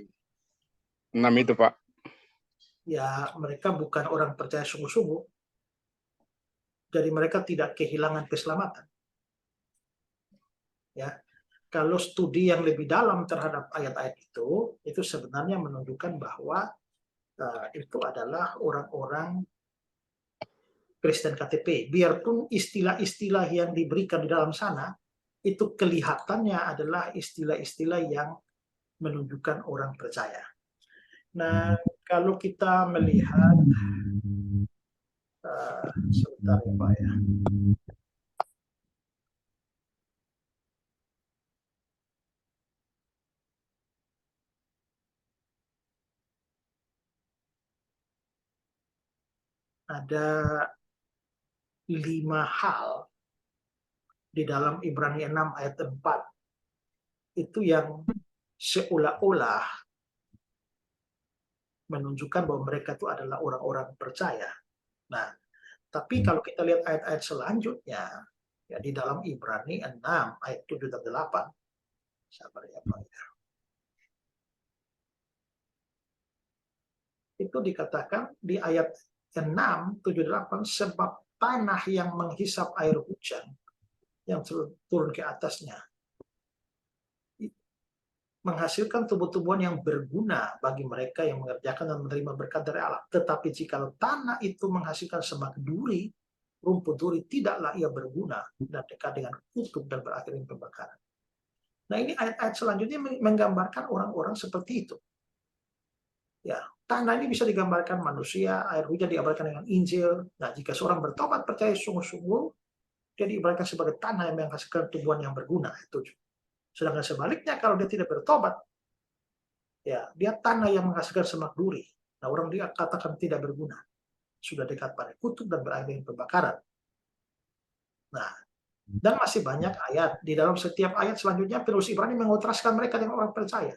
6 itu Pak? Ya, mereka bukan orang percaya sungguh-sungguh. Jadi mereka tidak kehilangan keselamatan. Ya, kalau studi yang lebih dalam terhadap ayat-ayat itu sebenarnya menunjukkan bahwa itu adalah orang-orang Kristen KTP. Biarpun istilah-istilah yang diberikan di dalam sana, itu kelihatannya adalah istilah-istilah yang menunjukkan orang percaya. Nah, kalau kita melihat, sebentar ya Pak ya. Ada 5 hal di dalam Ibrani 6 ayat 4 itu yang seolah-olah menunjukkan bahwa mereka itu adalah orang-orang percaya. Nah, tapi kalau kita lihat ayat-ayat selanjutnya, ya di dalam Ibrani 6 ayat 7 dan 8, sabar ya Pak ya. Itu dikatakan di ayat 6, 7, 8, sebab tanah yang menghisap air hujan yang turun ke atasnya menghasilkan tumbuh-tumbuhan yang berguna bagi mereka yang mengerjakan dan menerima berkat dari Allah. Tetapi jika tanah itu menghasilkan semak duri, rumput duri, tidaklah ia berguna dan dekat dengan kutuk dan berakhir dengan pembakaran. Nah, ini ayat-ayat selanjutnya menggambarkan orang-orang seperti itu. Ya, tanah ini bisa digambarkan manusia, air hujan digambarkan dengan Injil. Nah, jika seorang bertobat percaya sungguh-sungguh, dia diibaratkan sebagai tanah yang menghasilkan tumbuhan yang berguna. Itu. Sedangkan sebaliknya kalau dia tidak bertobat, ya dia tanah yang menghasilkan semak duri. Nah, orang dia katakan tidak berguna, sudah dekat pada kutuk dan berakhir dengan pembakaran. Nah, dan masih banyak ayat di dalam setiap ayat selanjutnya penulis Ibrani mengontraskan mereka dengan orang percaya.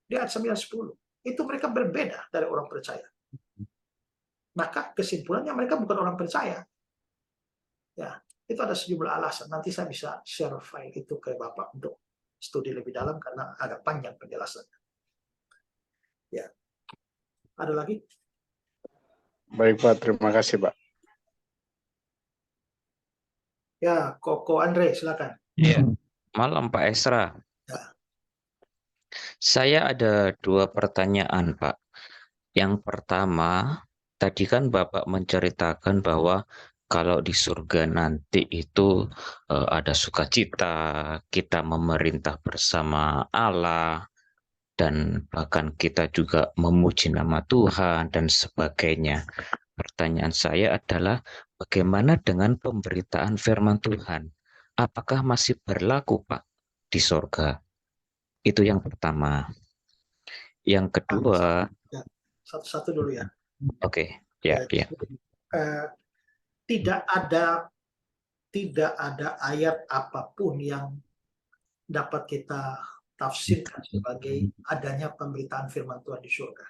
Di ayat 9-10 itu mereka berbeda dari orang percaya. Maka kesimpulannya mereka bukan orang percaya. Ya, itu ada sejumlah alasan. Nanti saya bisa share file itu ke Bapak untuk studi lebih dalam karena agak panjang penjelasannya. Ya. Ada lagi? Baik Pak, terima kasih Pak. Ya, Koko Andre, silakan. Iya, malam Pak Esra. Ya. Saya ada 2 pertanyaan, Pak. Yang pertama, tadi kan Bapak menceritakan bahwa kalau di surga nanti itu ada sukacita, kita memerintah bersama Allah, dan bahkan kita juga memuji nama Tuhan dan sebagainya. Pertanyaan saya adalah bagaimana dengan pemberitaan firman Tuhan? Apakah masih berlaku, Pak, di surga? Itu yang pertama. Yang kedua, Ya, satu-satu dulu ya. Oke, ya. Tidak ada tidak ada ayat apapun yang dapat kita tafsirkan sebagai adanya pemberitaan firman Tuhan di surga.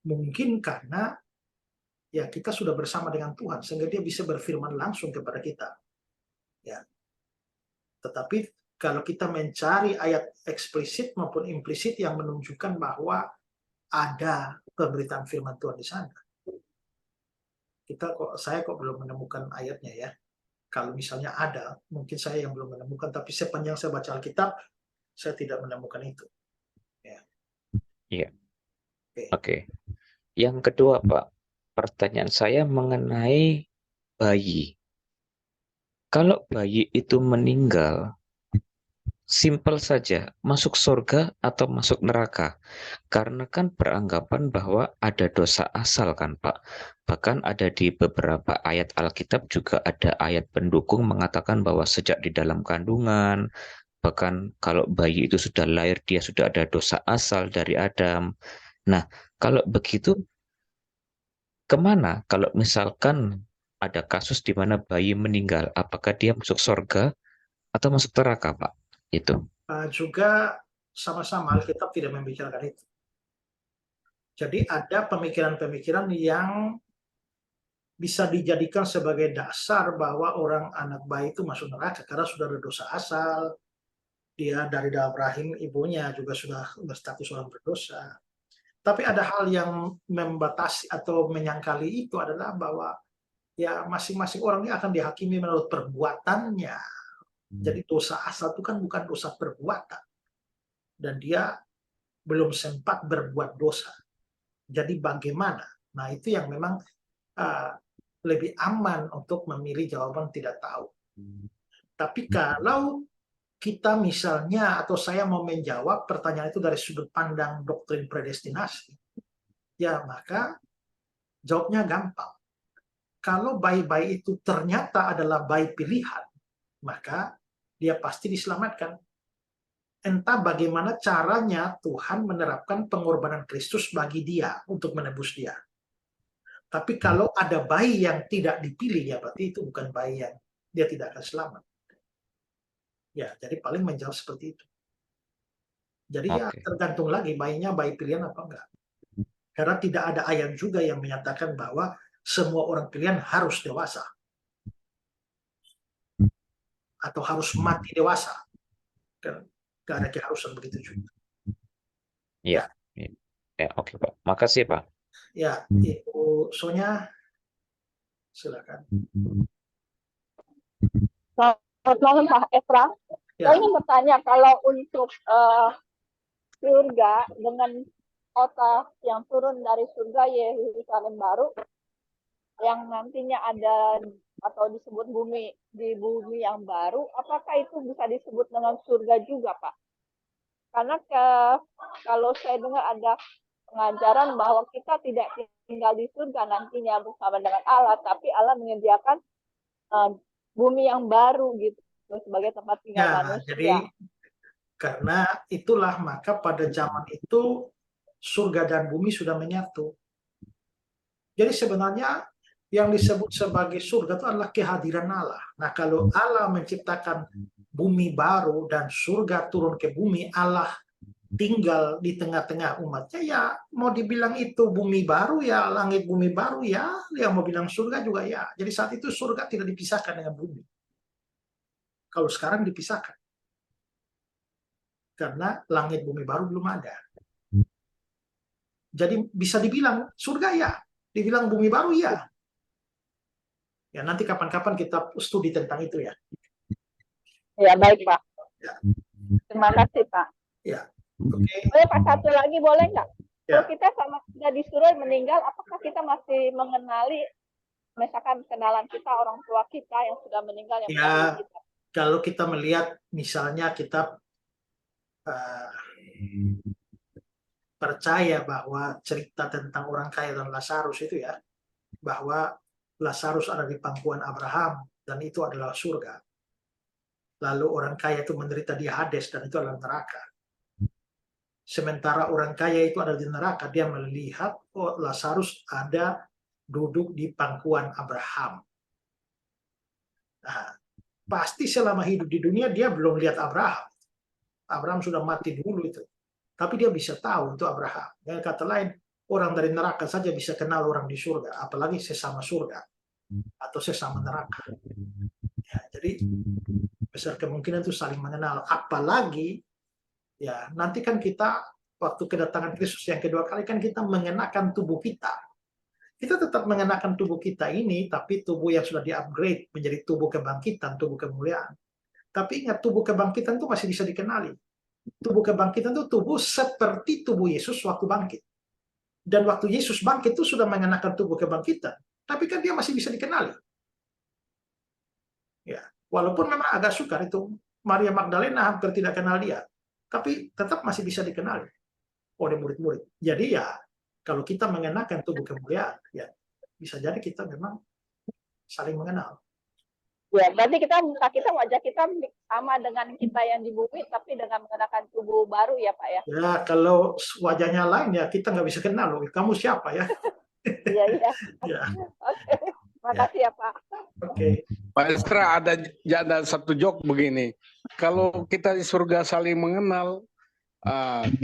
Mungkin karena ya kita sudah bersama dengan Tuhan sehingga dia bisa berfirman langsung kepada kita. Ya. Tetapi kalau kita mencari ayat eksplisit maupun implisit yang menunjukkan bahwa ada pemberitaan firman Tuhan di sana, saya kok belum menemukan ayatnya ya. Kalau misalnya ada, mungkin saya yang belum menemukan, tapi sepanjang saya baca Alkitab, saya tidak menemukan itu. Ya. Iya. Oke. Oke. Yang kedua, Pak, pertanyaan saya mengenai bayi. Kalau bayi itu meninggal, simpel saja, masuk surga atau masuk neraka. Karena kan beranggapan bahwa ada dosa asal kan, Pak. Bahkan ada di beberapa ayat Alkitab juga ada ayat pendukung mengatakan bahwa sejak di dalam kandungan, bahkan kalau bayi itu sudah lahir, dia sudah ada dosa asal dari Adam. Nah, kalau begitu, kemana kalau misalkan ada kasus di mana bayi meninggal? Apakah dia masuk surga atau masuk neraka, Pak? Itu. Juga sama-sama Alkitab tidak membicarakan itu. Jadi ada pemikiran-pemikiran yang bisa dijadikan sebagai dasar bahwa anak bayi itu masuk neraka karena sudah ada dosa asal, dia dari dalam rahim ibunya juga sudah berstatus orang berdosa. Tapi ada hal yang membatasi atau menyangkali itu adalah bahwa ya masing-masing orang ini akan dihakimi menurut perbuatannya. Jadi dosa asal itu kan bukan dosa perbuatan. Dan dia belum sempat berbuat dosa. Jadi bagaimana? Nah itu yang memang lebih aman untuk memilih jawaban tidak tahu. Tapi kalau kita misalnya atau saya mau menjawab pertanyaan itu dari sudut pandang doktrin predestinasi, ya maka jawabnya gampang. Kalau bayi-bayi itu ternyata adalah bayi pilihan, maka dia pasti diselamatkan. Entah bagaimana caranya Tuhan menerapkan pengorbanan Kristus bagi dia untuk menebus dia. Tapi kalau ada bayi yang tidak dipilih, ya berarti itu bukan bayi yang dia tidak akan selamat. Ya, jadi paling menjawab seperti itu. Jadi ya tergantung lagi bayinya bayi pilihan apa enggak. Karena tidak ada ayat juga yang menyatakan bahwa semua orang pilihan harus dewasa. Atau harus mati dewasa. Kan nggak ada keharusan begitu juga. Iya. Ya, oke, Pak. Makasih, Pak. Ya, Ibu Sonya, silakan. Selamat malam Pak Efra. Ya. Saya ingin bertanya kalau untuk surga dengan kota yang turun dari surga Yerusalem baru yang nantinya ada atau disebut bumi di bumi yang baru, apakah itu bisa disebut dengan surga juga, Pak? Karena kalau saya dengar ada pengajaran bahwa kita tidak tinggal di surga nantinya bersama dengan Allah, tapi Allah menyediakan bumi yang baru gitu sebagai tempat tinggal manusia. Jadi karena itulah maka pada zaman itu surga dan bumi sudah menyatu. Jadi sebenarnya yang disebut sebagai surga itu adalah kehadiran Allah. Nah, kalau Allah menciptakan bumi baru dan surga turun ke bumi, Allah tinggal di tengah-tengah umatnya, ya mau dibilang itu bumi baru ya, langit bumi baru ya, yang mau bilang surga juga ya. Jadi saat itu surga tidak dipisahkan dengan bumi. Kalau sekarang dipisahkan. Karena langit bumi baru belum ada. Jadi bisa dibilang surga ya, dibilang bumi baru ya. Ya nanti kapan-kapan kita studi tentang itu ya. Ya baik Pak. Ya. Terima kasih Pak. Ya. Oke. Boleh Pak satu lagi boleh nggak? Ya. Kalau kita sama sudah disuruh meninggal, apakah kita masih mengenali, misalkan kenalan kita orang tua kita yang sudah meninggal yang ya kita? Kalau kita melihat misalnya kita percaya bahwa cerita tentang orang kaya dan Lazarus itu ya, bahwa Lazarus ada di pangkuan Abraham dan itu adalah surga. Lalu orang kaya itu menderita di Hades dan itu adalah neraka. Sementara orang kaya itu ada di neraka, dia melihat Lazarus ada duduk di pangkuan Abraham. Nah, pasti selama hidup di dunia dia belum lihat Abraham. Abraham sudah mati dulu itu. Tapi dia bisa tahu untuk Abraham. Dengan kata lain, orang dari neraka saja bisa kenal orang di surga, apalagi sesama surga atau sesama neraka. Ya, jadi besar kemungkinan itu saling mengenal. Apalagi ya nanti kan kita waktu kedatangan Kristus yang kedua kali kan kita mengenakan tubuh kita. Kita tetap mengenakan tubuh kita ini, tapi tubuh yang sudah di-upgrade menjadi tubuh kebangkitan, tubuh kemuliaan. Tapi ingat, tubuh kebangkitan itu masih bisa dikenali. Tubuh kebangkitan itu tubuh seperti tubuh Yesus waktu bangkit. Dan waktu Yesus bangkit itu sudah mengenakan tubuh kebangkitan. Tapi kan dia masih bisa dikenali. Ya, walaupun memang agak sukar itu. Maria Magdalena hampir tidak kenal dia. Tapi tetap masih bisa dikenali oleh murid-murid. Jadi ya, kalau kita mengenakan tubuh kemuliaan, ya bisa jadi kita memang saling mengenal. Ya, berarti muka kita, wajah kita sama dengan kita yang di bumi, tapi dengan mengenakan tubuh baru ya Pak ya? Ya, kalau wajahnya lain ya kita nggak bisa kenal loh. Kamu siapa ya? Iya, iya. Ya. Oke, makasih ya Pak. Oke. Pak Estra, ada satu joke begini. Kalau kita di surga saling mengenal,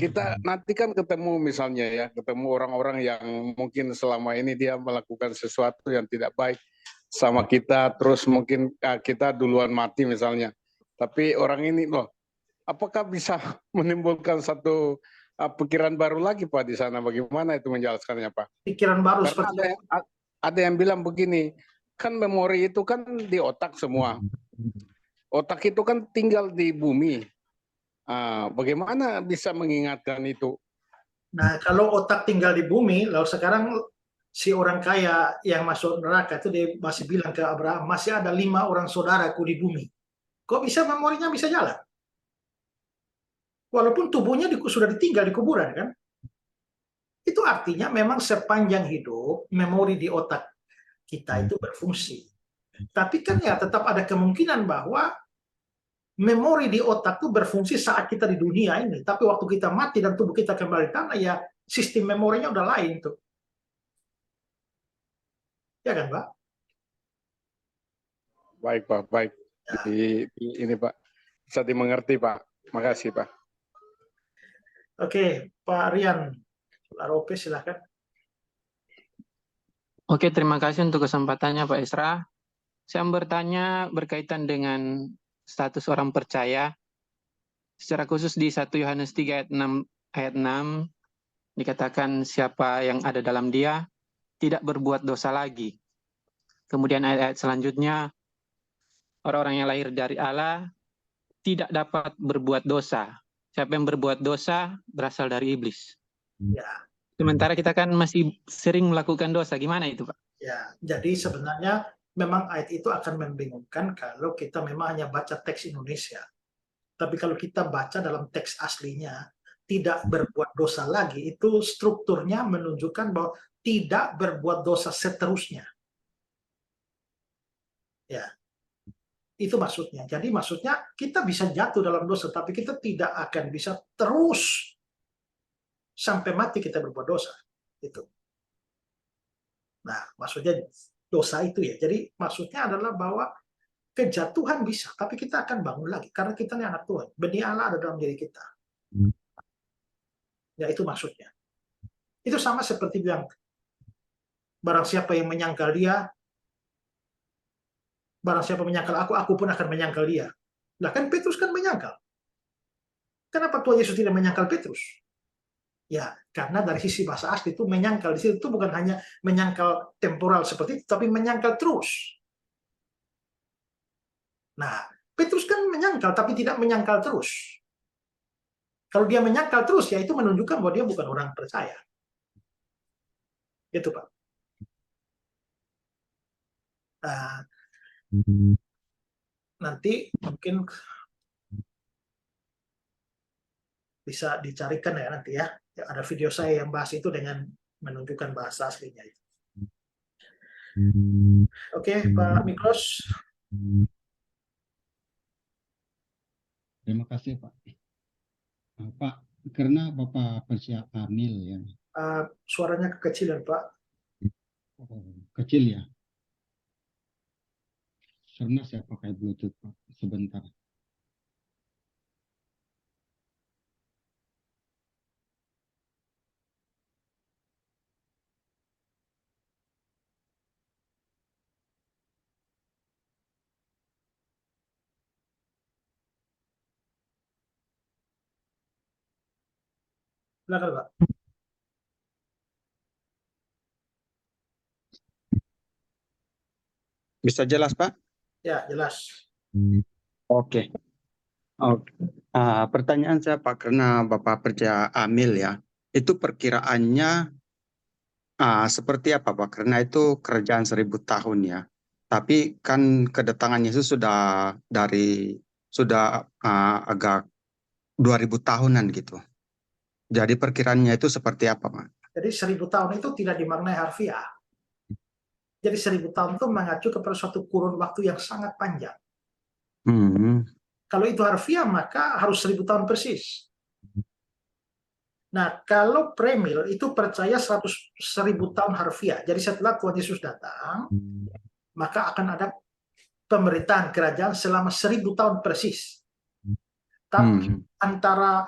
kita nanti kan ketemu misalnya ya, ketemu orang-orang yang mungkin selama ini dia melakukan sesuatu yang tidak baik sama kita, terus mungkin kita duluan mati misalnya. Tapi orang ini loh, apakah bisa menimbulkan satu pikiran baru lagi Pak di sana? Bagaimana itu menjelaskannya Pak? Pikiran baru Karena seperti ada yang bilang begini, kan memori itu kan di otak semua. Otak itu kan tinggal di bumi. Bagaimana bisa mengingatkan itu? Nah, kalau otak tinggal di bumi, lalu sekarang si orang kaya yang masuk neraka itu dia masih bilang ke Abraham, masih ada 5 orang saudaraku di bumi. Kok bisa memorinya bisa jalan? Walaupun tubuhnya sudah ditinggal di kuburan kan? Itu artinya memang sepanjang hidup memori di otak kita itu berfungsi. Tapi kan ya tetap ada kemungkinan bahwa memori di otak itu berfungsi saat kita di dunia ini. Tapi waktu kita mati dan tubuh kita kembali tanah, ya sistem memorinya udah lain tuh. Ya kan, Pak? Baik, Pak. Baik. Ya. Ini, Pak. Bisa dimengerti, Pak. Makasih, Pak. Oke, Pak Rian. Larope, silakan. Oke, terima kasih untuk kesempatannya Pak Esra. Saya bertanya berkaitan dengan status orang percaya. Secara khusus di 1 Yohanes 3 ayat 6 dikatakan siapa yang ada dalam dia tidak berbuat dosa lagi. Kemudian ayat-ayat selanjutnya, orang-orang yang lahir dari Allah tidak dapat berbuat dosa. Siapa yang berbuat dosa berasal dari iblis. Ya. Sementara kita kan masih sering melakukan dosa. Gimana itu, Pak? Ya, jadi sebenarnya memang ayat itu akan membingungkan kalau kita memang hanya baca teks Indonesia. Tapi kalau kita baca dalam teks aslinya, tidak berbuat dosa lagi, itu strukturnya menunjukkan bahwa tidak berbuat dosa seterusnya. Ya, itu maksudnya. Jadi maksudnya kita bisa jatuh dalam dosa, tapi kita tidak akan bisa terus sampai mati kita berbuat dosa. Itu. Nah, maksudnya dosa itu ya. Jadi maksudnya adalah bahwa kejatuhan bisa, tapi kita akan bangun lagi karena kita ini anak Tuhan. Benih Allah ada dalam diri kita. Ya, itu maksudnya. Itu sama seperti bilang, barang siapa yang menyangkal dia, barang siapa menyangkal aku pun akan menyangkal dia. Lah kan Petrus kan menyangkal. Kenapa Tuhan Yesus tidak menyangkal Petrus? Ya, karena dari sisi bahasa asli itu menyangkal di situ itu bukan hanya menyangkal temporal seperti itu, tapi menyangkal terus. Nah, Petrus kan menyangkal tapi tidak menyangkal terus. Kalau dia menyangkal terus, ya itu menunjukkan bahwa dia bukan orang percaya. Gitu, Pak. Nah, nanti mungkin bisa dicarikan ya nanti ya. Ada video saya yang bahas itu dengan menunjukkan bahasa aslinya itu. Oke, Pak Miklos. Terima kasih Pak. Pak, karena Bapak persiap hamil ya. Suaranya kekecilan Pak. Kecil ya. karena saya pakai Bluetooth Pak. Sebentar. Silakan Pak. Bisa jelas, Pak? Ya, jelas. Oke. Oke. Pertanyaan saya, Pak, karena Bapak percaya Amil ya, itu perkiraannya seperti apa, Pak? Karena itu kerjaan 1000 tahun ya. Tapi kan kedatangan Yesus sudah agak 2000 tahunan gitu. Jadi perkiraannya itu seperti apa, Pak? Jadi 1000 tahun itu tidak dimaknai harfiah. Jadi 1000 tahun itu mengacu kepada suatu kurun waktu yang sangat panjang. Kalau itu harfiah maka harus 1000 tahun persis. Nah, kalau premil itu percaya 1000 tahun harfiah. Jadi setelah Tuhan Yesus datang, maka akan ada pemerintahan kerajaan selama 1000 tahun persis. Tapi antara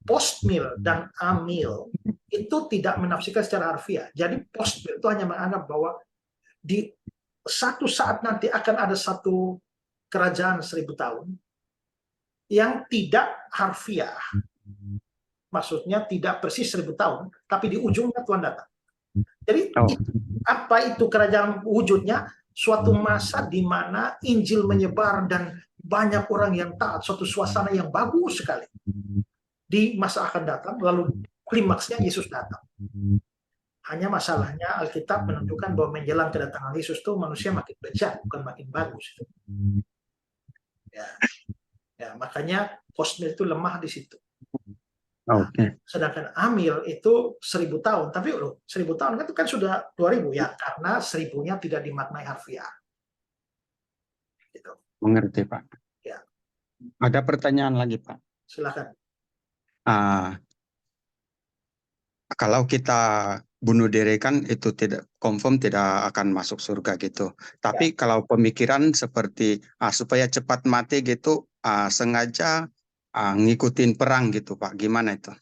postmil dan amil itu tidak menafsirkan secara harfiah. Jadi postmil itu hanya menganggap bahwa di satu saat nanti akan ada satu kerajaan 1000 tahun yang tidak harfiah. Maksudnya tidak persis 1000 tahun, tapi di ujungnya Tuhan datang. Jadi apa itu kerajaan wujudnya? Suatu masa di mana Injil menyebar dan banyak orang yang taat, suatu suasana yang bagus sekali. Di masa akan datang, lalu klimaksnya Yesus datang. Hanya masalahnya Alkitab menunjukkan bahwa menjelang kedatangan Yesus itu manusia makin bejat, bukan makin bagus. Ya, makanya postmil itu lemah di situ. Nah, sedangkan amil itu 1000 tahun, tapi 1000 tahun itu kan sudah 2000 ya, karena 1000-nya tidak dimaknai harfiah. Gitu. Mengerti, Pak. Ya. Ada pertanyaan lagi, Pak. Silakan. Kalau kita bunuh diri kan itu tidak confirm tidak akan masuk surga gitu. Tapi kalau pemikiran seperti supaya cepat mati gitu, sengaja ngikutin perang gitu, Pak. Gimana itu?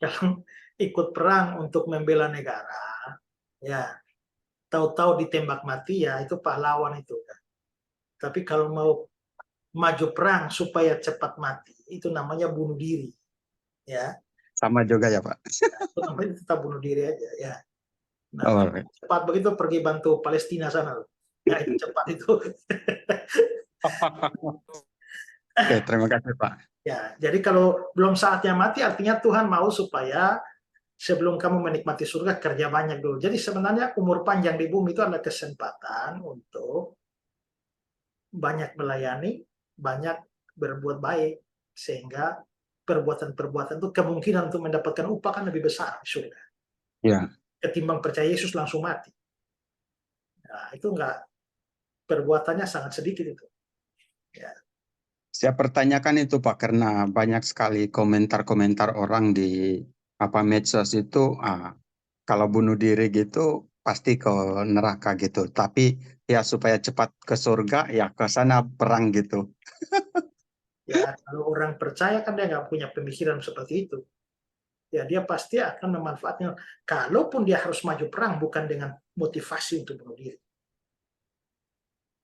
Kalau ikut perang untuk membela negara, ya tahu-tahu ditembak mati ya itu pahlawan itu. Tapi kalau mau maju perang supaya cepat mati, itu namanya bunuh diri. Ya. Sama juga ya, Pak. Itu namanya tetap bunuh diri aja ya. Nah, cepat begitu pergi bantu Palestina sana. Ya itu cepat itu. Oke, terima kasih, Pak. Ya, jadi kalau belum saatnya mati artinya Tuhan mau supaya sebelum kamu menikmati surga kerja banyak dulu. Jadi sebenarnya umur panjang di bumi itu adalah kesempatan untuk banyak melayani, banyak berbuat baik, sehingga perbuatan-perbuatan itu kemungkinan untuk mendapatkan upah kan lebih besar di surga. Ya. Ketimbang percaya Yesus langsung mati. Nah, itu enggak, perbuatannya sangat sedikit itu. Ya. Saya pertanyakan itu, Pak, karena banyak sekali komentar-komentar orang di medsos itu, kalau bunuh diri gitu pasti ke neraka gitu. Tapi ya supaya cepat ke surga ya ke sana perang gitu. Ya, kalau orang percaya kan dia nggak punya pemikiran seperti itu. Ya, dia pasti akan memanfaatkan. Kalaupun dia harus maju perang bukan dengan motivasi untuk bunuh diri.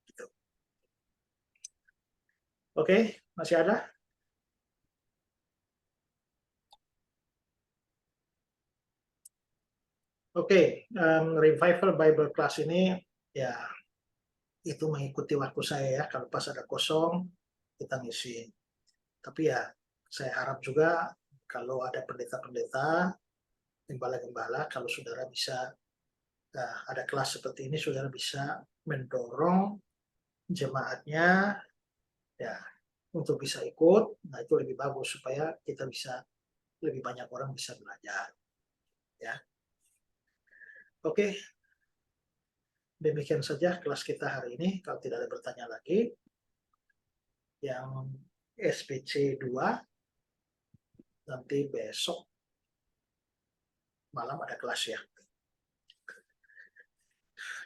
Gitu. Oke, masih ada? Oke, Revival Bible Class ini ya itu mengikuti waktu saya ya. Kalau pas ada kosong kita ngisi. Tapi ya saya harap juga kalau ada pendeta-pendeta, gembala-gembala, kalau saudara bisa ada kelas seperti ini, saudara bisa mendorong jemaatnya ya untuk bisa ikut. Nah itu lebih bagus supaya kita bisa lebih banyak orang bisa belajar. Ya. Oke. Demikian saja kelas kita hari ini. Kalau tidak ada pertanyaan lagi, yang SPC 2 nanti besok malam ada kelas ya.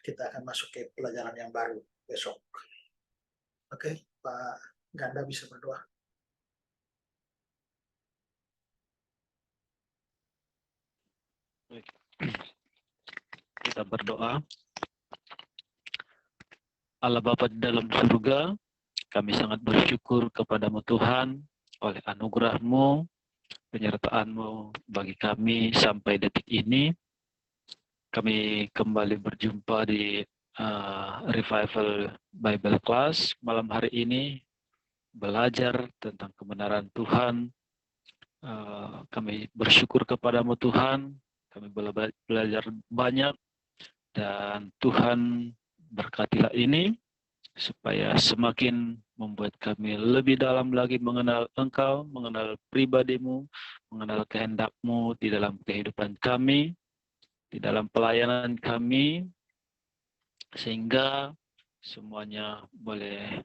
kita akan masuk ke pelajaran yang baru besok. Oke, Pak Ganda bisa berdoa. Kita berdoa. Allah Bapa di dalam surga, kami sangat bersyukur kepadamu Tuhan oleh anugerah-Mu, penyertaan-Mu bagi kami sampai detik ini. Kami kembali berjumpa di Revival Bible Class malam hari ini, belajar tentang kebenaran Tuhan. Kami bersyukur kepadamu Tuhan, kami belajar banyak, dan Tuhan berkatilah ini supaya semakin membuat kami lebih dalam lagi mengenal Engkau, mengenal pribadi-Mu, mengenal kehendak-Mu di dalam kehidupan kami, di dalam pelayanan kami, sehingga semuanya boleh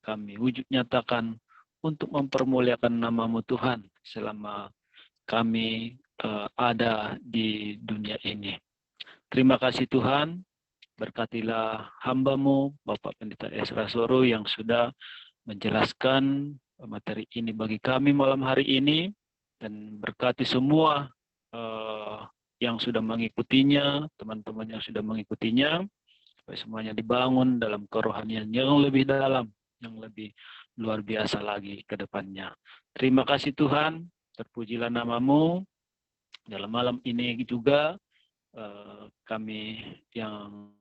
kami wujud nyatakan untuk mempermuliakan nama-Mu Tuhan selama kami ada di dunia ini. Terima kasih Tuhan. Berkatilah hamba-Mu, Bapak Pendeta Ezra Soro, yang sudah menjelaskan materi ini bagi kami malam hari ini, dan berkati semua yang sudah mengikutinya, teman-teman yang sudah mengikutinya, supaya semuanya dibangun dalam kerohanian yang lebih dalam, yang lebih luar biasa lagi ke depannya. Terima kasih Tuhan, terpujilah nama-Mu. Dalam malam ini juga kami yang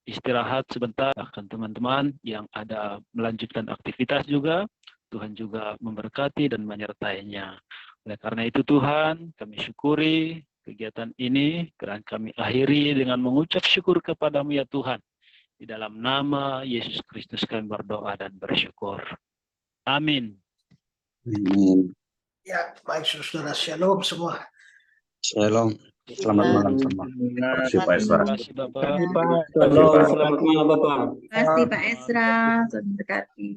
istirahat sebentar, bahkan teman-teman yang ada melanjutkan aktivitas juga, Tuhan juga memberkati dan menyertainya. Oleh karena itu Tuhan, kami syukuri kegiatan ini, dan kami akhiri dengan mengucap syukur kepadamu ya Tuhan. Di dalam nama Yesus Kristus kami berdoa dan bersyukur. Amin. Amin. Ya, baik saudara, shalom semua. Shalom. Selamat malam semua. Terima kasih Pak Ezra. Terima kasih Bapak. Terima kasih, Pak. Shalom, Selamat malam, Bapak. Terima kasih Pak Ezra. Tuhan berkati.